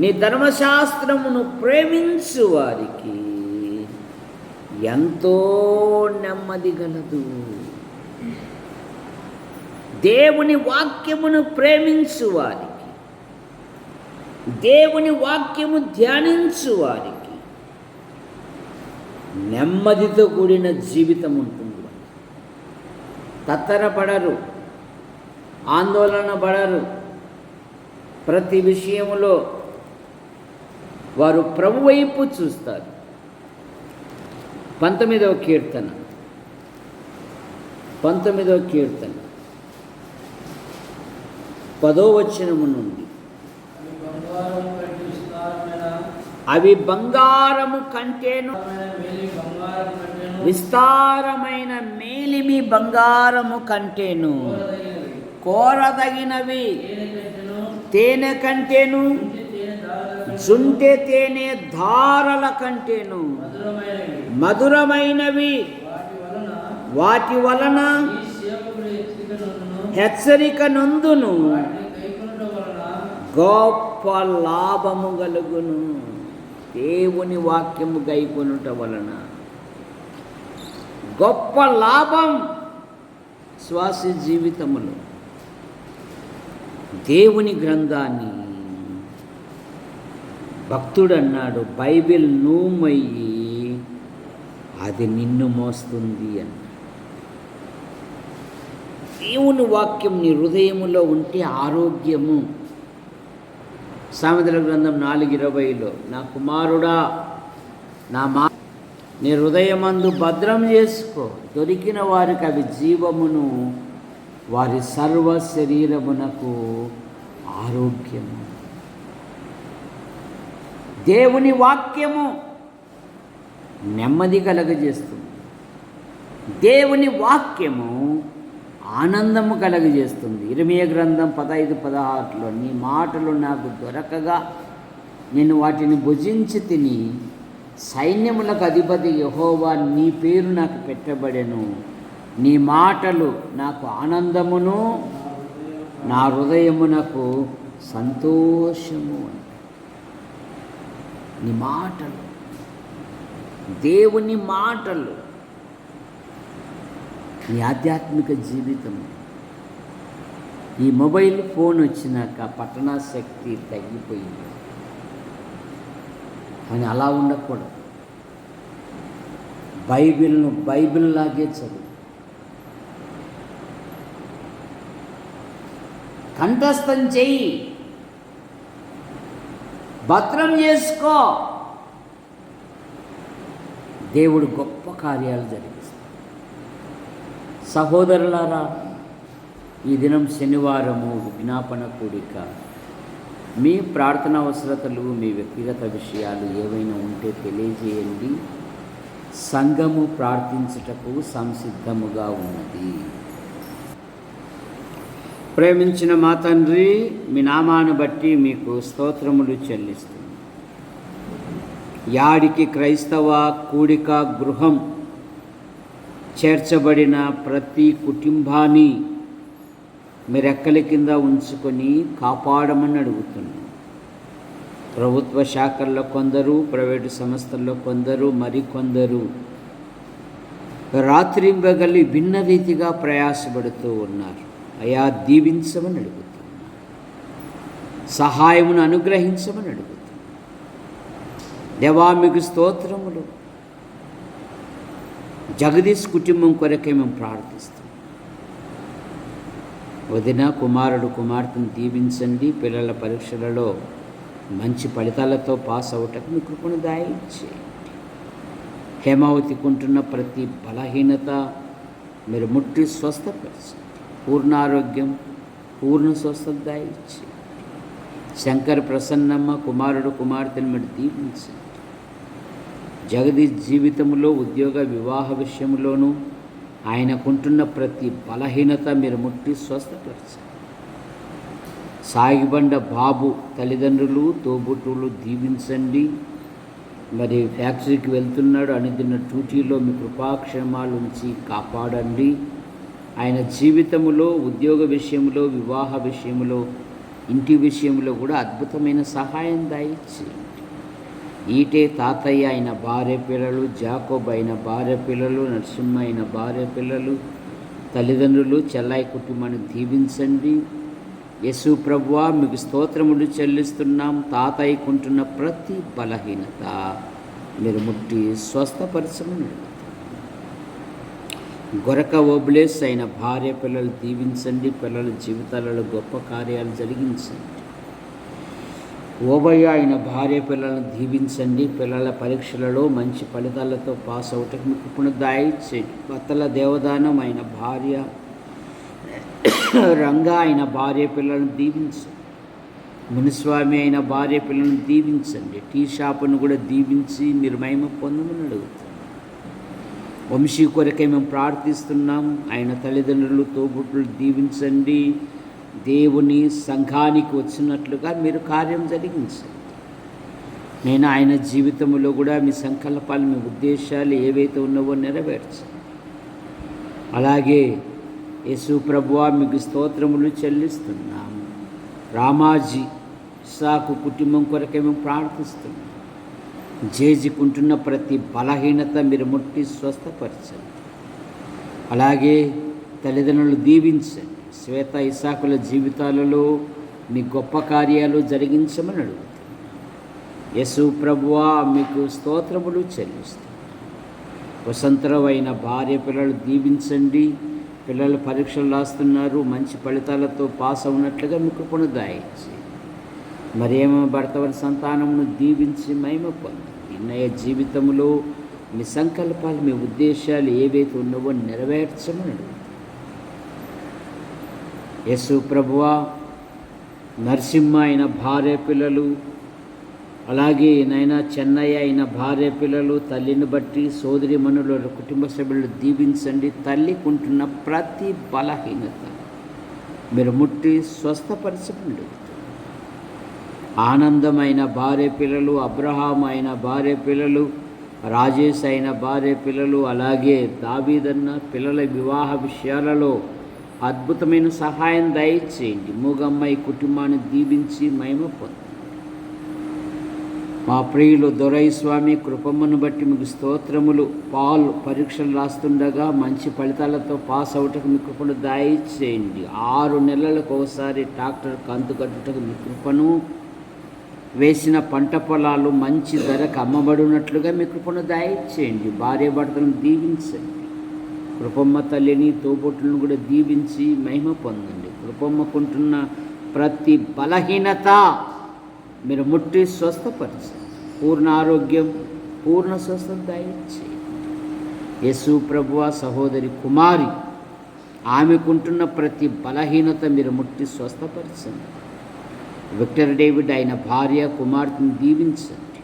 నీ ధర్మశాస్త్రమును ప్రేమించు వారికి ఎంతో నెమ్మది గలదు. దేవుని వాక్యమును ప్రేమించు వారికి, దేవుని వాక్యము ధ్యానించు వారికి నెమ్మదితో కూడిన జీవితం ఉంటుంది. తత్తరపడరు, ఆందోళన పడరు. ప్రతి విషయంలో వారు ప్రభు వైపు చూస్తారు. 19వ కీర్తన 10వ వచనము నుండి, అవి బంగారము కంటేను విస్తారమైన మేలిమి బంగారము కంటేను కోరదగినవి, తేనె కంటేను జుంటె తేనె ధారల కంటేను మధురమైనవి, వాటి వలన హెచ్చరిక నొందును, గొప్ప లాభము కలుగును. దేవుని వాక్యము గైకొనుట వలన గొప్ప లాభం శ్వాస జీవితములో. దేవుని గ్రంథాన్ని భక్తుడు అన్నాడు, బైబిల్ నూమయ్యి అది నిన్ను మోస్తుంది అన్న. దేవుని వాక్యం నీ హృదయములో ఉంటే ఆరోగ్యము. సామెతల గ్రంథం 4:20లో, నా కుమారుడా నీ హృదయమందు భద్రం చేసుకో, దొరికిన వారికి అవి జీవమును, వారి సర్వ శరీరమునకు ఆరోగ్యము. దేవుని వాక్యము నెమ్మది కలగజేస్తుంది. దేవుని వాక్యము ఆనందము కలగజేస్తుంది. ఇర్మీయా గ్రంథం 15:16లో, నీ మాటలు నాకు దొరకగా నేను వాటిని భుజించి తిని, సైన్యములకు అధిపతి యెహోవా నీ పేరు నాకు పెట్టబడెను, నీ మాటలు నాకు ఆనందమును, నా హృదయమునకు సంతోషము. నీ మాటలు, దేవుని మాటలు నీ ఆధ్యాత్మిక జీవితం. ఈ మొబైల్ ఫోన్ వచ్చినాక పఠనాశక్తి తగ్గిపోయింది, కానీ అలా ఉండకూడదు. బైబిల్ను బైబిల్లాగే చదువు, కంఠస్థం చెయ్యి, భద్రం చేసుకో. దేవుడు గొప్ప కార్యాలు జరిగిస్తాడు. సహోదరులారా, ఈ దినం శనివారము విజ్ఞాపన కూడిక. మీ ప్రార్థన అవసరతలు, మీ వ్యక్తిగత విషయాలు ఏవైనా ఉంటే తెలియజేయండి. సంఘము ప్రార్థించుటకు సంసిద్ధముగా ఉన్నది. ప్రేమించిన మా తండ్రి, మీ నామాను బట్టి మీకు స్తోత్రములు చెల్లిస్తుంది. యాడికి క్రైస్తవ కూడిక గృహం చేర్చబడిన ప్రతి కుటుంబాన్ని మీ రెక్కల కింద ఉంచుకొని కాపాడమని అడుగుతున్నాను. ప్రభుత్వ శాఖల్లో కొందరు, ప్రైవేటు సంస్థల్లో కొందరు, మరికొందరు రాత్రింబగలి భిన్న రీతిగా ప్రయాసపడుతూ ఉన్నారు. అయా, దీవించమని అడుగుతున్నాను, సహాయమును అనుగ్రహించమని అడుగుతున్నాను. దేవా, మీకు స్తోత్రములు. జగదీష్ కుటుంబం కొరకే మేము ప్రార్థిస్తాం. వదిన, కుమారుడు, కుమార్తెను దీవించండి. పిల్లల పరీక్షలలో మంచి ఫలితాలతో పాస్ అవ్వటకు మీ కృపను దయచేయండి. హేమావతికుంటున్న ప్రతి బలహీనత మీరు ముట్టి స్వస్థపరచండి. పూర్ణారోగ్యం, పూర్ణ స్వస్థత దయచేయండి. శంకర్, ప్రసన్నమ్మ, కుమారుడు, కుమార్తెను మీరు దీవించండి. జగదీష్ జీవితంలో, ఉద్యోగ, వివాహ విషయంలోనూ ఆయనకుంటున్న ప్రతి బలహీనత మీరు ముట్టి స్వస్థపరచండి. సాగిబండ బాబు తల్లిదండ్రులు, తోబుట్టువులు దీవించండి. మరి ఫ్యాక్టరీకి వెళ్తున్నాడు, అనుదిన డ్యూటీలో మీ కృపాక్షేమాలు ఉంచి కాపాడండి. ఆయన జీవితంలో, ఉద్యోగ విషయంలో, వివాహ విషయంలో ఇంటి విషయంలో కూడా అద్భుతమైన సహాయం దయచేయండి. ఈటే తాతయ్య అయిన భార్య పిల్లలు, జాకోబ్ అయిన భార్య పిల్లలు, నరసింహ అయిన భార్య పిల్లలు, తల్లిదండ్రులు, చెల్లాయి కుటుంబాన్ని దీవించండి. యేసు ప్రభువా, మీకు స్తోత్రములు చెల్లిస్తున్నాం. తాతయ్యకుంటున్న ప్రతి బలహీనత మీరు ముట్టి స్వస్థపరచమని. గొరక ఓబ్లేస్ అయిన భార్య పిల్లలు దీవించండి. పిల్లల జీవితాలలో గొప్ప కార్యాలు జరిగించండి. ఓబయ్య అయిన భార్య పిల్లలను దీవించండి. పిల్లల పరీక్షలలో మంచి ఫలితాలతో పాస్ అవుటకు మీకు పునరుద్ధరించండి. బత్తల దేవదానం అయిన భార్య రంగా అయిన భార్య పిల్లలను దీవించండి. మునిస్వామి అయిన భార్య పిల్లలను దీవించండి. టీ షాపును కూడా దీవించి మీరు మహిమ పొందమని అడుగుతాం. వంశీ కొరకై మేము ప్రార్థిస్తున్నాం. ఆయన తల్లిదండ్రులు, తోబుట్టులు దీవించండి. దేవుని సంఘానికి వచ్చినట్లుగా మీరు కార్యం జరిగించండి. నేను ఆయన జీవితంలో కూడా మీ సంకల్పాలు, మీ ఉద్దేశాలు ఏవైతే ఉన్నావో నెరవేర్చండి. అలాగే యేసు ప్రభువా, మీకు స్తోత్రములు చెల్లిస్తున్నాం. రామాజీ సాకు కుటుంబం కొరకే మేము ప్రార్థిస్తున్నాం. జేజుకుంటున్న ప్రతి బలహీనత మీరు ముట్టి స్వస్థపరచండి. అలాగే తల్లిదండ్రులు దీవించండి. శ్వేత ఇసాకుల జీవితాలలో మీ గొప్ప కార్యాలు జరిగించమని అడుగుతున్నాం. యేసు ప్రభువా, మీకు స్తోత్రములు చెల్లిస్తాం. వసంతరావు అయిన భార్య పిల్లలు దీవించండి. పిల్లలు పరీక్షలు రాస్తున్నారు, మంచి ఫలితాలతో పాస్ అవునట్లుగా మీకు పునరుద్ధరించి మరేమో భర్త వారి సంతానమును దీవించి మహిమ పొంది నిర్ణయ జీవితంలో మీ సంకల్పాలు, మీ ఉద్దేశాలు ఏవైతే ఉన్నావో నెరవేర్చమని అడుగుతాం. యేసు ప్రభువా, నరసింహ అయిన భార్య పిల్లలు, అలాగే నైనా చెన్నయ్య అయిన భార్య పిల్లలు, తల్లిని బట్టి సోదరి మనుల కుటుంబ సభ్యులు దీవించండి. తల్లికుంటున్న ప్రతి బలహీనత మీరు ముట్టి స్వస్థపరచండి. ఆనందమైన భార్య పిల్లలు, అబ్రహాం అయిన భార్య పిల్లలు, రాజేష్ అయిన భార్య పిల్లలు, అలాగే దావీదన్న పిల్లల వివాహ విషయాలలో అద్భుతమైన సహాయం దయచేయండి. మూగమ్మాయి కుటుంబాన్ని దీవించి మహిమ పొంది. మా ప్రియులు దొరై స్వామి కృపమ్మను బట్టి మీకు స్తోత్రములు. పాల్ పరీక్షలు రాస్తుండగా మంచి ఫలితాలతో పాస్ అవుటకు మీ కృపను దయచేయండి. 6 నెలలకు ఒకసారి డాక్టర్ కంతు కట్టుటకు మీ కృపను, వేసిన పంట పొలాలు మంచి ధరకు అమ్మబడినట్లుగా మీ కృపను దయచేయండి. భార్య భర్తలను దీవించండి. కృపమ్మ తల్లిని, తోబుట్టులను కూడా దీవించి మహిమ పొందండి. కృపమ్మకుంటున్న ప్రతి బలహీనత మీరు ముట్టి స్వస్థపరచండి. పూర్ణ ఆరోగ్యం, పూర్ణ స్వస్థత దయచేయండి. యేసు ప్రభువ సహోదరి కుమారి, ఆమెకుంటున్న ప్రతి బలహీనత మీరు ముట్టి స్వస్థపరచండి. విక్టర్ డేవిడ్ ఆయన భార్య కుమార్తెను దీవించండి.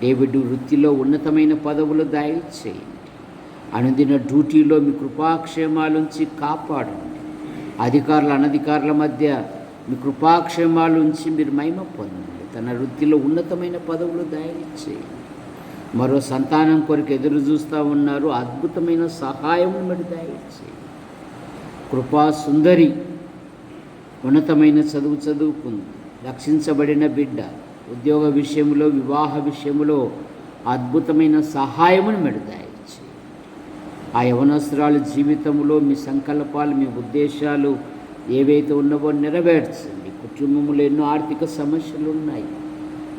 డేవిడ్ వృత్తిలో ఉన్నతమైన పదవులు దయచేయండి. అనుదిన డ్యూటీలో మీ కృపాక్షేమాలుంచి కాపాడండి. అధికారుల అనధికారుల మధ్య మీ కృపాక్షేమాలుంచి మీరు మహిమ పొందండి. తన వృత్తిలో ఉన్నతమైన పదవులు దయచేయండి. మరో సంతానం కొరకు ఎదురు చూస్తూ ఉన్నారు, అద్భుతమైన సహాయం మీరు దయచేయండి. కృపా సుందరి ఉన్నతమైన చదువు చదువుకుంది, రక్షించబడిన బిడ్డ, ఉద్యోగ విషయంలో, వివాహ విషయంలో అద్భుతమైన సహాయమును మీరు దయచేయండి. ఆ యవనస్తురాల జీవితంలో మీ సంకల్పాలు, మీ ఉద్దేశాలు ఏవైతే ఉన్నావో నెరవేర్చండి. కుటుంబంలో ఎన్నో ఆర్థిక సమస్యలు ఉన్నాయి.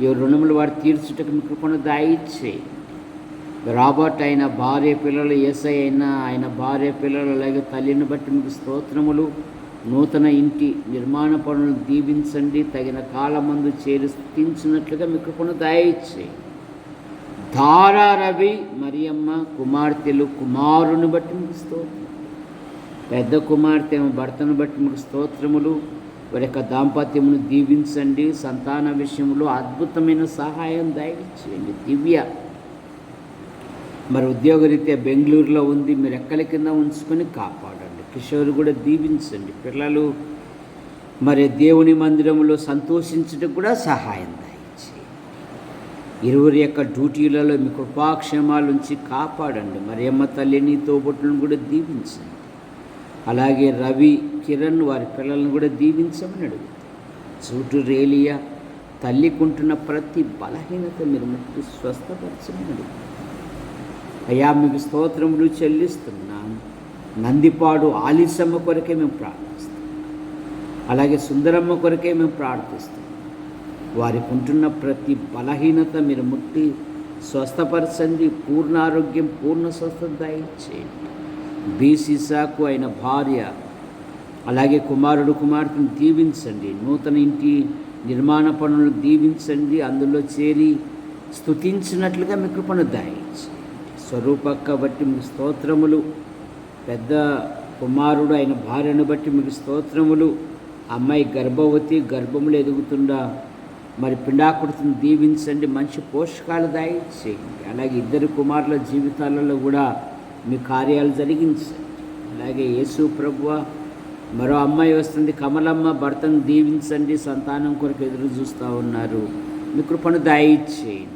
ఈ రుణములు వారు తీర్చుటకు మీ కృపను దయచేయండి. రాబర్ట్ అయిన భార్య పిల్లలు, ఏసై అయినా ఆయన భార్య పిల్లలు, అలాగే తల్లిని బట్టి మీకు స్తోత్రములు. నూతన ఇంటి నిర్మాణ పనులను దీవించండి. తగిన కాలమందు చేరి స్థితించినట్లుగా మీ కృపను దయచేయండి. ధారా రవి మరియమ్మ కుమార్తెలు, కుమారుని బట్టి మీకు స్తోత్రం. పెద్ద కుమార్తె భర్తను బట్టి మీకు స్తోత్రములు. వారి యొక్క దాంపత్యమును దీవించండి. సంతాన విషయంలో అద్భుతమైన సహాయం దయచేయండి. దివ్య మరి ఉద్యోగరీత్యా బెంగళూరులో ఉంది, మీరు ఎక్కడి కింద ఉంచుకొని కాపాడండి. కిషోర్ కూడా దీవించండి. పిల్లలు మరి దేవుని మందిరంలో సంతోషించడానికి కూడా సహాయం దయచేయండి. ఇరువురి యొక్క డ్యూటీలలో మీ కృపాక్షేమాలుంచి కాపాడండి. మరి అమ్మ తల్లిని, తోబుట్టులను కూడా దీవించండి. అలాగే రవి, కిరణ్ వారి పిల్లలను కూడా దీవించమని అడుగుతాం. చూటు రేలియా తల్లికుంటున్న ప్రతి బలహీనత మీరు ముట్టి స్వస్థపరచమని అయ్యా మీకు స్తోత్రములు చెల్లిస్తున్నాం. నందిపాడు ఆలిసమ్మ కొరకే మేము ప్రార్థిస్తున్నాం, అలాగే సుందరమ్మ కొరకే మేము ప్రార్థిస్తున్నాం. వారికి ఉంటున్న ప్రతి బలహీనత మీరు ముట్టి స్వస్థపరచండి. పూర్ణ ఆరోగ్యం, పూర్ణ స్వస్థత దయచేయండి. బీసీసాకు అయిన భార్య అలాగే కుమారుడు కుమార్తెను దీవించండి. నూతన ఇంటి నిర్మాణ పనులను దీవించండి. అందులో చేరి స్తుతించినట్లుగా మీ కృపను దయచేయండి. స్వరూపక్క బట్టి మీకు స్తోత్రములు. పెద్ద కుమారుడు అయిన భార్యను బట్టి మీకు స్తోత్రములు. అమ్మాయి గర్భవతి, గర్భములు ఎదుగుతుండా మరి పిండాకృతిని దీవించండి. మంచి పోషకాలు దయచేయండి. అలాగే ఇద్దరు కుమారుల జీవితాలలో కూడా మీ కార్యాలు జరిగించండి. అలాగే యేసు ప్రభువా, మరో అమ్మాయి వస్తుంది కమలమ్మ, భర్తను దీవించండి. సంతానం కొరకు ఎదురు చూస్తూ ఉన్నారు, మీ కృపను దయచేయండి.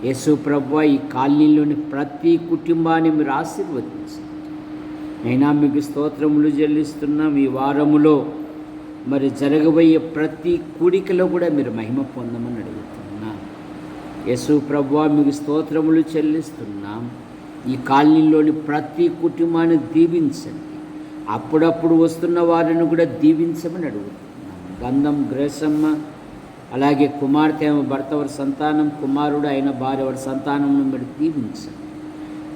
యేసు ప్రభువా, ఈ కాలనీలోని ప్రతి కుటుంబాన్ని మీరు ఆశీర్వదించండి. అయినా మీకు స్తోత్రములు చెల్లిస్తున్నాం. ఈ వారములో మరి జరగబోయే ప్రతి కూడికలో కూడా మీరు మహిమ పొందమని అడుగుతున్నాం. యేసు ప్రభువా, మీకు స్తోత్రములు చెల్లిస్తున్నాం. ఈ కాలనీలోని ప్రతి కుటుంబాన్ని దీవించండి. అప్పుడప్పుడు వస్తున్న వారిని కూడా దీవించమని అడుగుతున్నాం. గంధం గ్రేసమ్మ, అలాగే కుమార్తె భర్త వారి సంతానం, కుమారుడు అయిన భార్య వారి సంతానంను మీరు దీవించండి.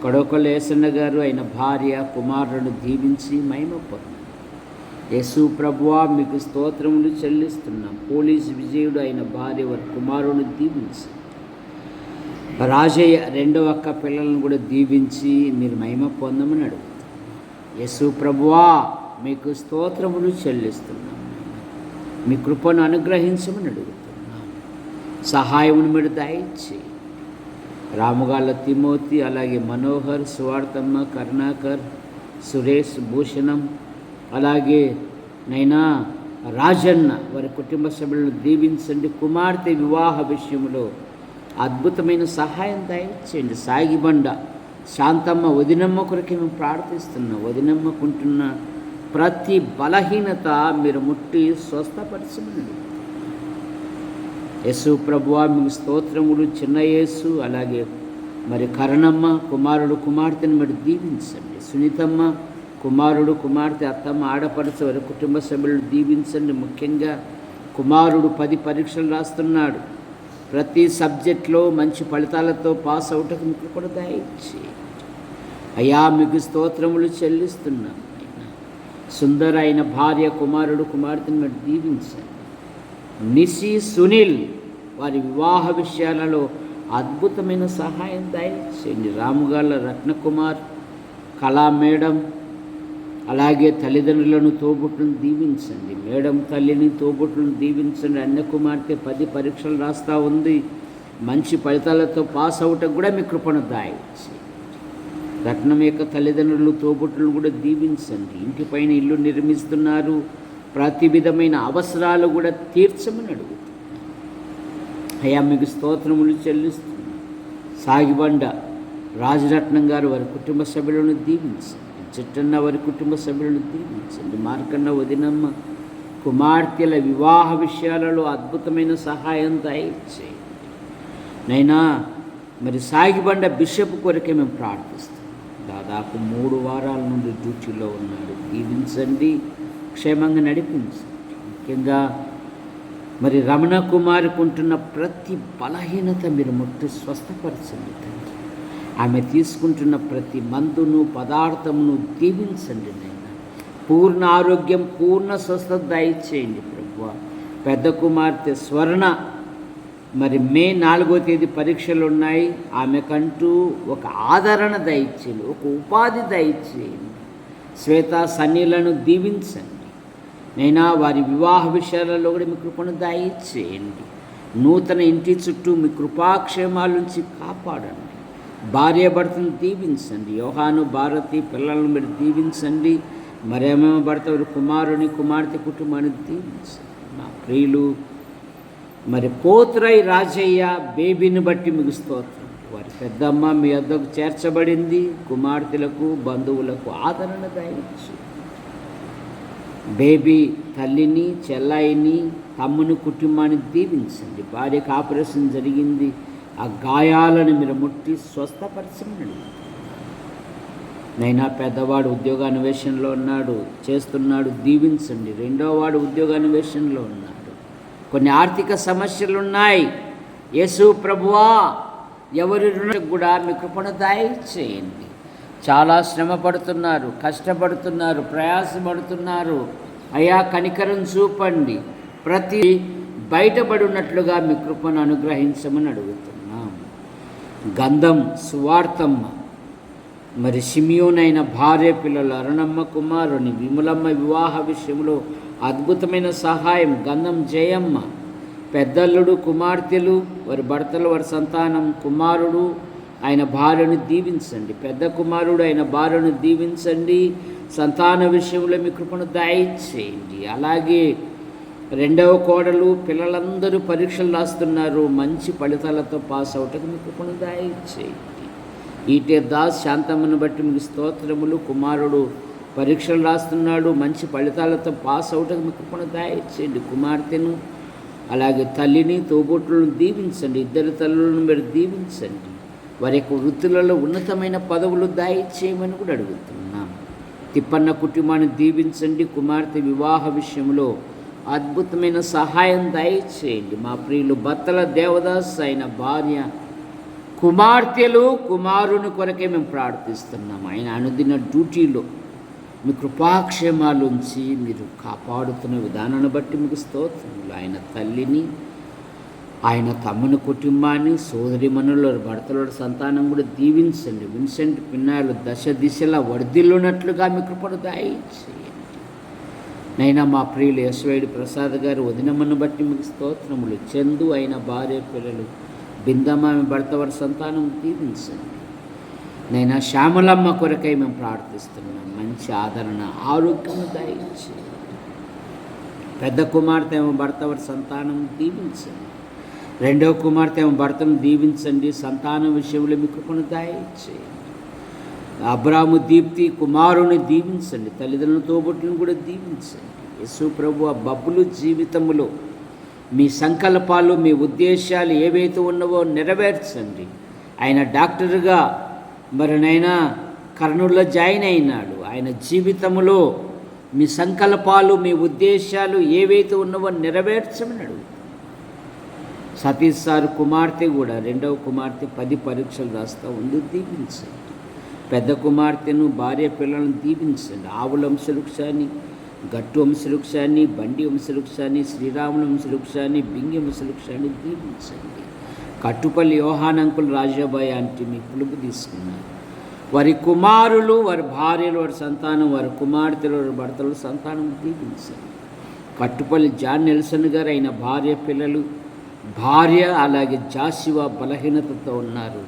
కడొకల ఏసన్న గారు అయిన భార్య కుమారుడు దీవించి మహిమ పొందండి. యేసు ప్రభువా, మీకు స్తోత్రములు చెల్లిస్తున్నాం. పోలీసు విజయుడు అయిన భార్య వారి కుమారుని దీవించి, రాజయ్య రెండవ అక్క పిల్లలను కూడా దీవించి మీరు మహిమ పొందమని అడుగుతున్నాం. యేసు ప్రభువా, మీకు స్తోత్రములు చెల్లిస్తున్నాం. మీ కృపను అనుగ్రహించమని అడుగుతున్నాం. సహాయమును మీరు దయచేయండి. రాముగాళ్ళ తిమోతి, అలాగే మనోహర్, సువార్తమ్మ, కరుణాకర్, సురేష్, భూషణం, అలాగే నైనా రాజన్న వారి కుటుంబ సభ్యులను దీవించండి. కుమార్తె వివాహ విషయంలో అద్భుతమైన సహాయం దయచేయండి. సాగిబండ శాంతమ్మ, వదినమ్మ కొరకే మేము ప్రార్థిస్తున్నాం. వదినమ్మకుంటున్న ప్రతి బలహీనత మీరు ముట్టి స్వస్థపరచమని యేసు ప్రభువా, మీకు స్తోత్రములు. చిన్న యేసు, అలాగే మరి కరణమ్మ కుమారుడు కుమార్తెను మీరు దీవించండి. సునీతమ్మ కుమారుడు కుమార్తె, అత్తమ్మ, ఆడపడుచు వారి కుటుంబ సభ్యులను దీవించండి. ముఖ్యంగా కుమారుడు 10 పరీక్షలు రాస్తున్నాడు. ప్రతి సబ్జెక్ట్లో మంచి ఫలితాలతో పాస్ అవుటకు మీకు కూడా దయచేయండి. అయ్యా మీకు స్తోత్రములు చెల్లిస్తున్నాం. సుందర అయిన భార్య కుమారుడు కుమార్తెను మీరు దీవించండి. నిసి సునీల్ వారి వివాహ విషయాలలో అద్భుతమైన సహాయం దయచేయండి. రాముగాళ్ళ రత్నకుమార్, కళా మేడం, అలాగే తల్లిదండ్రులను తోబుట్టును దీవించండి. మేడం తల్లిని తోబుట్టును దీవించండి. అన్న కుమార్తె 10 పరీక్షలు రాస్తూ ఉంది. మంచి ఫలితాలతో పాస్ అవుటకు కూడా మీ కృపను దయచేయండి. రత్నం యొక్క తల్లిదండ్రులు తోబుట్టులను కూడా దీవించండి. ఇంటిపైన ఇల్లు నిర్మిస్తున్నారు. ప్రతి విధమైన అవసరాలు కూడా తీర్చమని అడుగుతున్నాను. అయ్యా మీకు స్తోత్రములు చెల్లిస్తున్నాను. సాగిబండ రాజరత్నం గారు వారి కుటుంబ సభ్యులను దీవించండి. చెట్టన్న వారి కుటుంబ సభ్యులను దీవించండి. మార్కన్న వదినమ్మ కుమార్తెల వివాహ విషయాలలో అద్భుతమైన సహాయం దయచేయండి. నైనా మరి సాగిబండ బిషప్ కొరకే మేము ప్రార్థిస్తాం. దాదాపు 3 వారాల నుండి డ్యూటీలో ఉన్నాడు. దీవించండి, క్షేమంగా నడిపించండి. ముఖ్యంగా మరి రమణ కుమారికి ఉంటున్న ప్రతి బలహీనత మీరు ముట్టి స్వస్థపరచండి తండ్రి. ఆమె తీసుకుంటున్న ప్రతి మందును పదార్థమును దీవించండి నాయన. పూర్ణ ఆరోగ్యం, పూర్ణ స్వస్థత దయచేయండి ప్రభువా. పెద్ద కుమార్తె స్వర్ణ మరి మే 4వ తేదీ పరీక్షలు ఉన్నాయి. ఆమెకంటూ ఒక ఆదరణ దయచేయండి, ఒక ఉపాధి దయచేయండి. శ్వేత సన్నీలను దీవించండి నైనా. వారి వివాహ విషయాలలో కూడా మీ కృపను దయచేయండి. నూతన ఇంటి చుట్టూ మీ కృపాక్షేమాల నుంచి కాపాడండి. భార్యాభర్తను దీవించండి. యోహాను, భారతి పిల్లలను మీరు దీవించండి. మరేమో భర్త వారి కుమారుని కుమార్తె కుటుంబాన్ని దీవించండి. మా ప్రియులు మరి పోతురై రాజయ్య బేబీని బట్టి మీకు స్తోత్రం. వారి పెద్దమ్మ మీ వద్దకు చేర్చబడింది. కుమార్తెలకు బంధువులకు ఆదరణ దయచేయండి. బేబీ తల్లిని, చెల్లాయిని, తమ్ముని కుటుంబాన్ని దీవించండి. భార్యకు ఆపరేషన్ జరిగింది, ఆ గాయాలను మీరు ముట్టి స్వస్థపరచమని. నైనా పెద్దవాడు ఉద్యోగాన్వేషణలో ఉన్నాడు, చేస్తున్నాడు, దీవించండి. రెండోవాడు ఉద్యోగాన్వేషణలో ఉన్నాడు, కొన్ని ఆర్థిక సమస్యలు ఉన్నాయి. యేసు ప్రభువా, ఎవరి కూడా మీ కృపను దయచేయండి. చాలా శ్రమ పడుతున్నారు, కష్టపడుతున్నారు, ప్రయాసపడుతున్నారు. అయా కనికరం చూపండి. ప్రతి బయటపడి ఉన్నట్లుగా మీ కృపను అనుగ్రహించమని అడుగుతున్నాం. గంధం సువార్తమ్మ, మరి షిమియోనైన భార్య పిల్లలు అరుణమ్మ కుమారుని విమలమ్మ వివాహ విషయంలో అద్భుతమైన సహాయం. గంధం జయమ్మ, పెద్దల్లుడు కుమార్తెలు, వారి భర్తలు, వారి సంతానం, కుమారుడు ఆయన భార్యను దీవించండి. పెద్ద కుమారుడు ఆయన భార్యను దీవించండి. సంతాన విషయంలో మీ కృపను దయచేయండి. అలాగే రెండవ కోడలు, పిల్లలందరూ పరీక్షలు రాస్తున్నారు, మంచి ఫలితాలతో పాస్ అవటకు మీ కృపను దయచేయండి. ఈటే దాస్ శాంతమ్మను బట్టి మీకు స్తోత్రములు. కుమారుడు పరీక్షలు రాస్తున్నాడు, మంచి ఫలితాలతో పాస్ అవటకు మీ కృపను దయచేయండి. కుమార్తెను, అలాగే తల్లిని, తోబుట్టులను దీవించండి. ఇద్దరు తల్లులను మీరు దీవించండి. వారి యొక్క వృత్తులలో ఉన్నతమైన పదవులు దయచేయమని కూడా అడుగుతున్నాం. తిప్పన్న కుటుంబాన్ని దీవించండి. కుమార్తె వివాహ విషయంలో అద్భుతమైన సహాయం దయచేయండి. మా ప్రియులు బత్తల దేవదాస్ అయిన భార్య, కుమార్తెలు, కుమారుని కొరకే మేము ప్రార్థిస్తున్నాం. ఆయన అనుదిన డ్యూటీలో మీ కృపాక్షేమాలుంచి మీరు కాపాడుతున్న విధానాన్ని బట్టి మీకు స్తోత్రములు. ఆయన తల్లిని, ఆయన తమ్ముని కుటుంబాన్ని, సోదరిమణుల భర్తల సంతానం కూడా దీవించండి. విన్సెంట్ పిన్నాలు దశ దిశలా వర్ధిల్లున్నట్లుగా మీ కృపను దయచేయండి. నైనా మా ప్రియులు యశ్వేడి ప్రసాద్ గారు వదినమ్మను బట్టి మీకు స్తోత్రములు. చందు అయిన భార్య పిల్లలు, బిందమ్మ భర్త వారి సంతానం దీవించండి. నైనా శ్యామలమ్మ కొరకై మేము ప్రార్థిస్తున్నాం. మంచి ఆదరణ, ఆరోగ్యం దయచేయండి. పెద్ద కుమార్తె భర్త వారి సంతానం దీవించండి. రెండవ కుమార్తె భర్తను దీవించండి. సంతానం విషయంలో మీ కృపను దయచేయండి. అబ్రాము దీప్తి కుమారుని దీవించండి. తల్లిదండ్రుల తోబుట్టును కూడా దీవించండి. యేసు ప్రభు ఆ బబ్బులు జీవితంలో మీ సంకల్పాలు, మీ ఉద్దేశాలు ఏవైతే ఉన్నవో నెరవేర్చండి. ఆయన డాక్టర్గా మరినైనా కర్నూలులో జాయిన్ అయినాడు. ఆయన జీవితంలో మీ సంకల్పాలు, మీ ఉద్దేశాలు ఏవైతే ఉన్నవో నెరవేర్చమని అడుగుతాం. సతీష్ సార్ కుమార్తె కూడా, రెండవ కుమార్తె 10 పరీక్షలు రాస్తా ఉంది, దీవించండి. పెద్ద కుమార్తెను, భార్య పిల్లలను దీవించండి. ఆవుల వంశవృక్షాన్ని, గట్టు వంశవృక్షాన్ని, బండి వంశవృక్షాన్ని, శ్రీరాముల వంశవృక్షాన్ని, బింగి వంశవృక్షాన్ని దీవించండి. కట్టుపల్లి యోహానంకులు రాజాబాయి అంటే మీ పిలుపు తీసుకున్నారు. వారి కుమారులు, వారి భార్యలు, వారి సంతానం, వారి కుమార్తెలు, వారి భర్తలు సంతానం దీవించండి. కట్టుపల్లి జాన్ నెల్సన్ గారు అయిన భార్య పిల్లలు, భార్య అలాగే జాషువా బలహీనతతో ఉన్నారు,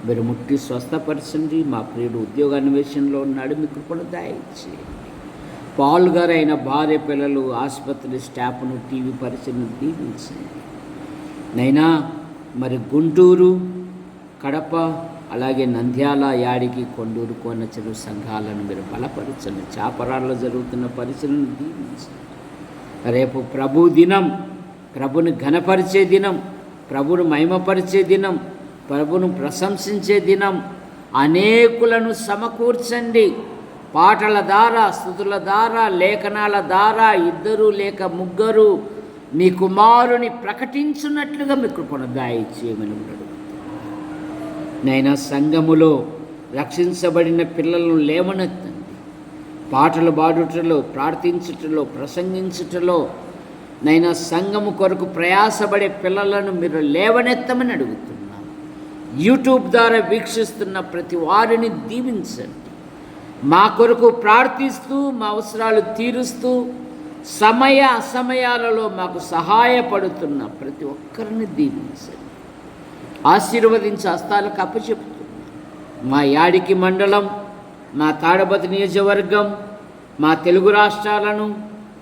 మీరు ముట్టి స్వస్థపరచండి. మా ప్రియుడు ఉద్యోగాన్వేషణలో ఉన్నాడు, మీ కృపను దయచేయండి. పాల్ గారు అయిన భార్య పిల్లలు, ఆసుపత్రి స్టాఫ్ను, టీవీ పరిచయను దీవించండి. నైనా మరి గుంటూరు, కడప, అలాగే నంద్యాల, యాడికి, కొండూరు, కోనచెరు సంఘాలను మీరు బలపరచండి. చాపరాల్లో జరుగుతున్న పరిచయను దీవించండి. రేపు ప్రభు దినం, ప్రభుని ఘనపరిచే దినం, ప్రభును మహిమపరిచే దినం, ప్రభును ప్రశంసించే దినం. అనేకులను సమకూర్చండి. పాటల ద్వారా, స్తుతుల ద్వారా, లేఖనాల ద్వారా 2 లేక 3 మీ కుమారుని ప్రకటించున్నట్లుగా మీ కృపను దయచేయమని ఉన్నాడు. నైనా సంఘములో రక్షించబడిన పిల్లలను లేవనెత్తండి. పాటలు పాడుటలో, ప్రార్థించుటలో, ప్రసంగించుటలో నైనా సంఘము కొరకు ప్రయాసపడే పిల్లలను మీరు లేవనెత్తమని అడుగుతున్నాను. యూట్యూబ్ ద్వారా వీక్షిస్తున్న ప్రతి వారిని దీవించండి. మా కొరకు ప్రార్థిస్తూ, మా అవసరాలు తీరుస్తూ, సమయ అసమయాలలో మాకు సహాయపడుతున్న ప్రతి ఒక్కరిని దీవించండి. ఆశీర్వదించి హస్తాలకు అప్పచెప్తున్నాను. మా యాడికి మండలం, మా తాడపతి నియోజకవర్గం, మా తెలుగు రాష్ట్రాలను,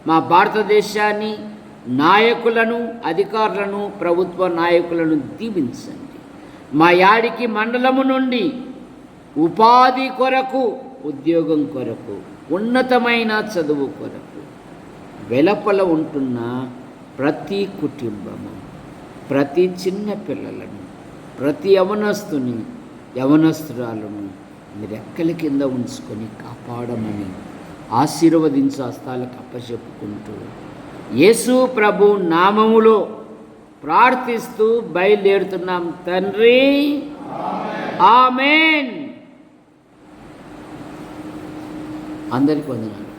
మా భారతదేశాన్ని, నాయకులను, అధికారులను, ప్రభుత్వ నాయకులను దీవించండి. మా యాడికి మండలము నుండి ఉపాధి కొరకు, ఉద్యోగం కొరకు, ఉన్నతమైన చదువు కొరకు, వెలుపల ఉంటున్న ప్రతి కుటుంబము, ప్రతి చిన్న పిల్లలను, ప్రతి యవనస్తురాలను మీ రెక్కల కింద ఉంచుకొని కాపాడమని ఆశీర్వదించు హస్తాలకు అప్పచెప్పుకుంటూ యేసు ప్రభు నామములో ప్రార్థిస్తూ బయలుదేరుతున్నాం తండ్రి. ఆమేన్. అందరికీ వందనాలు.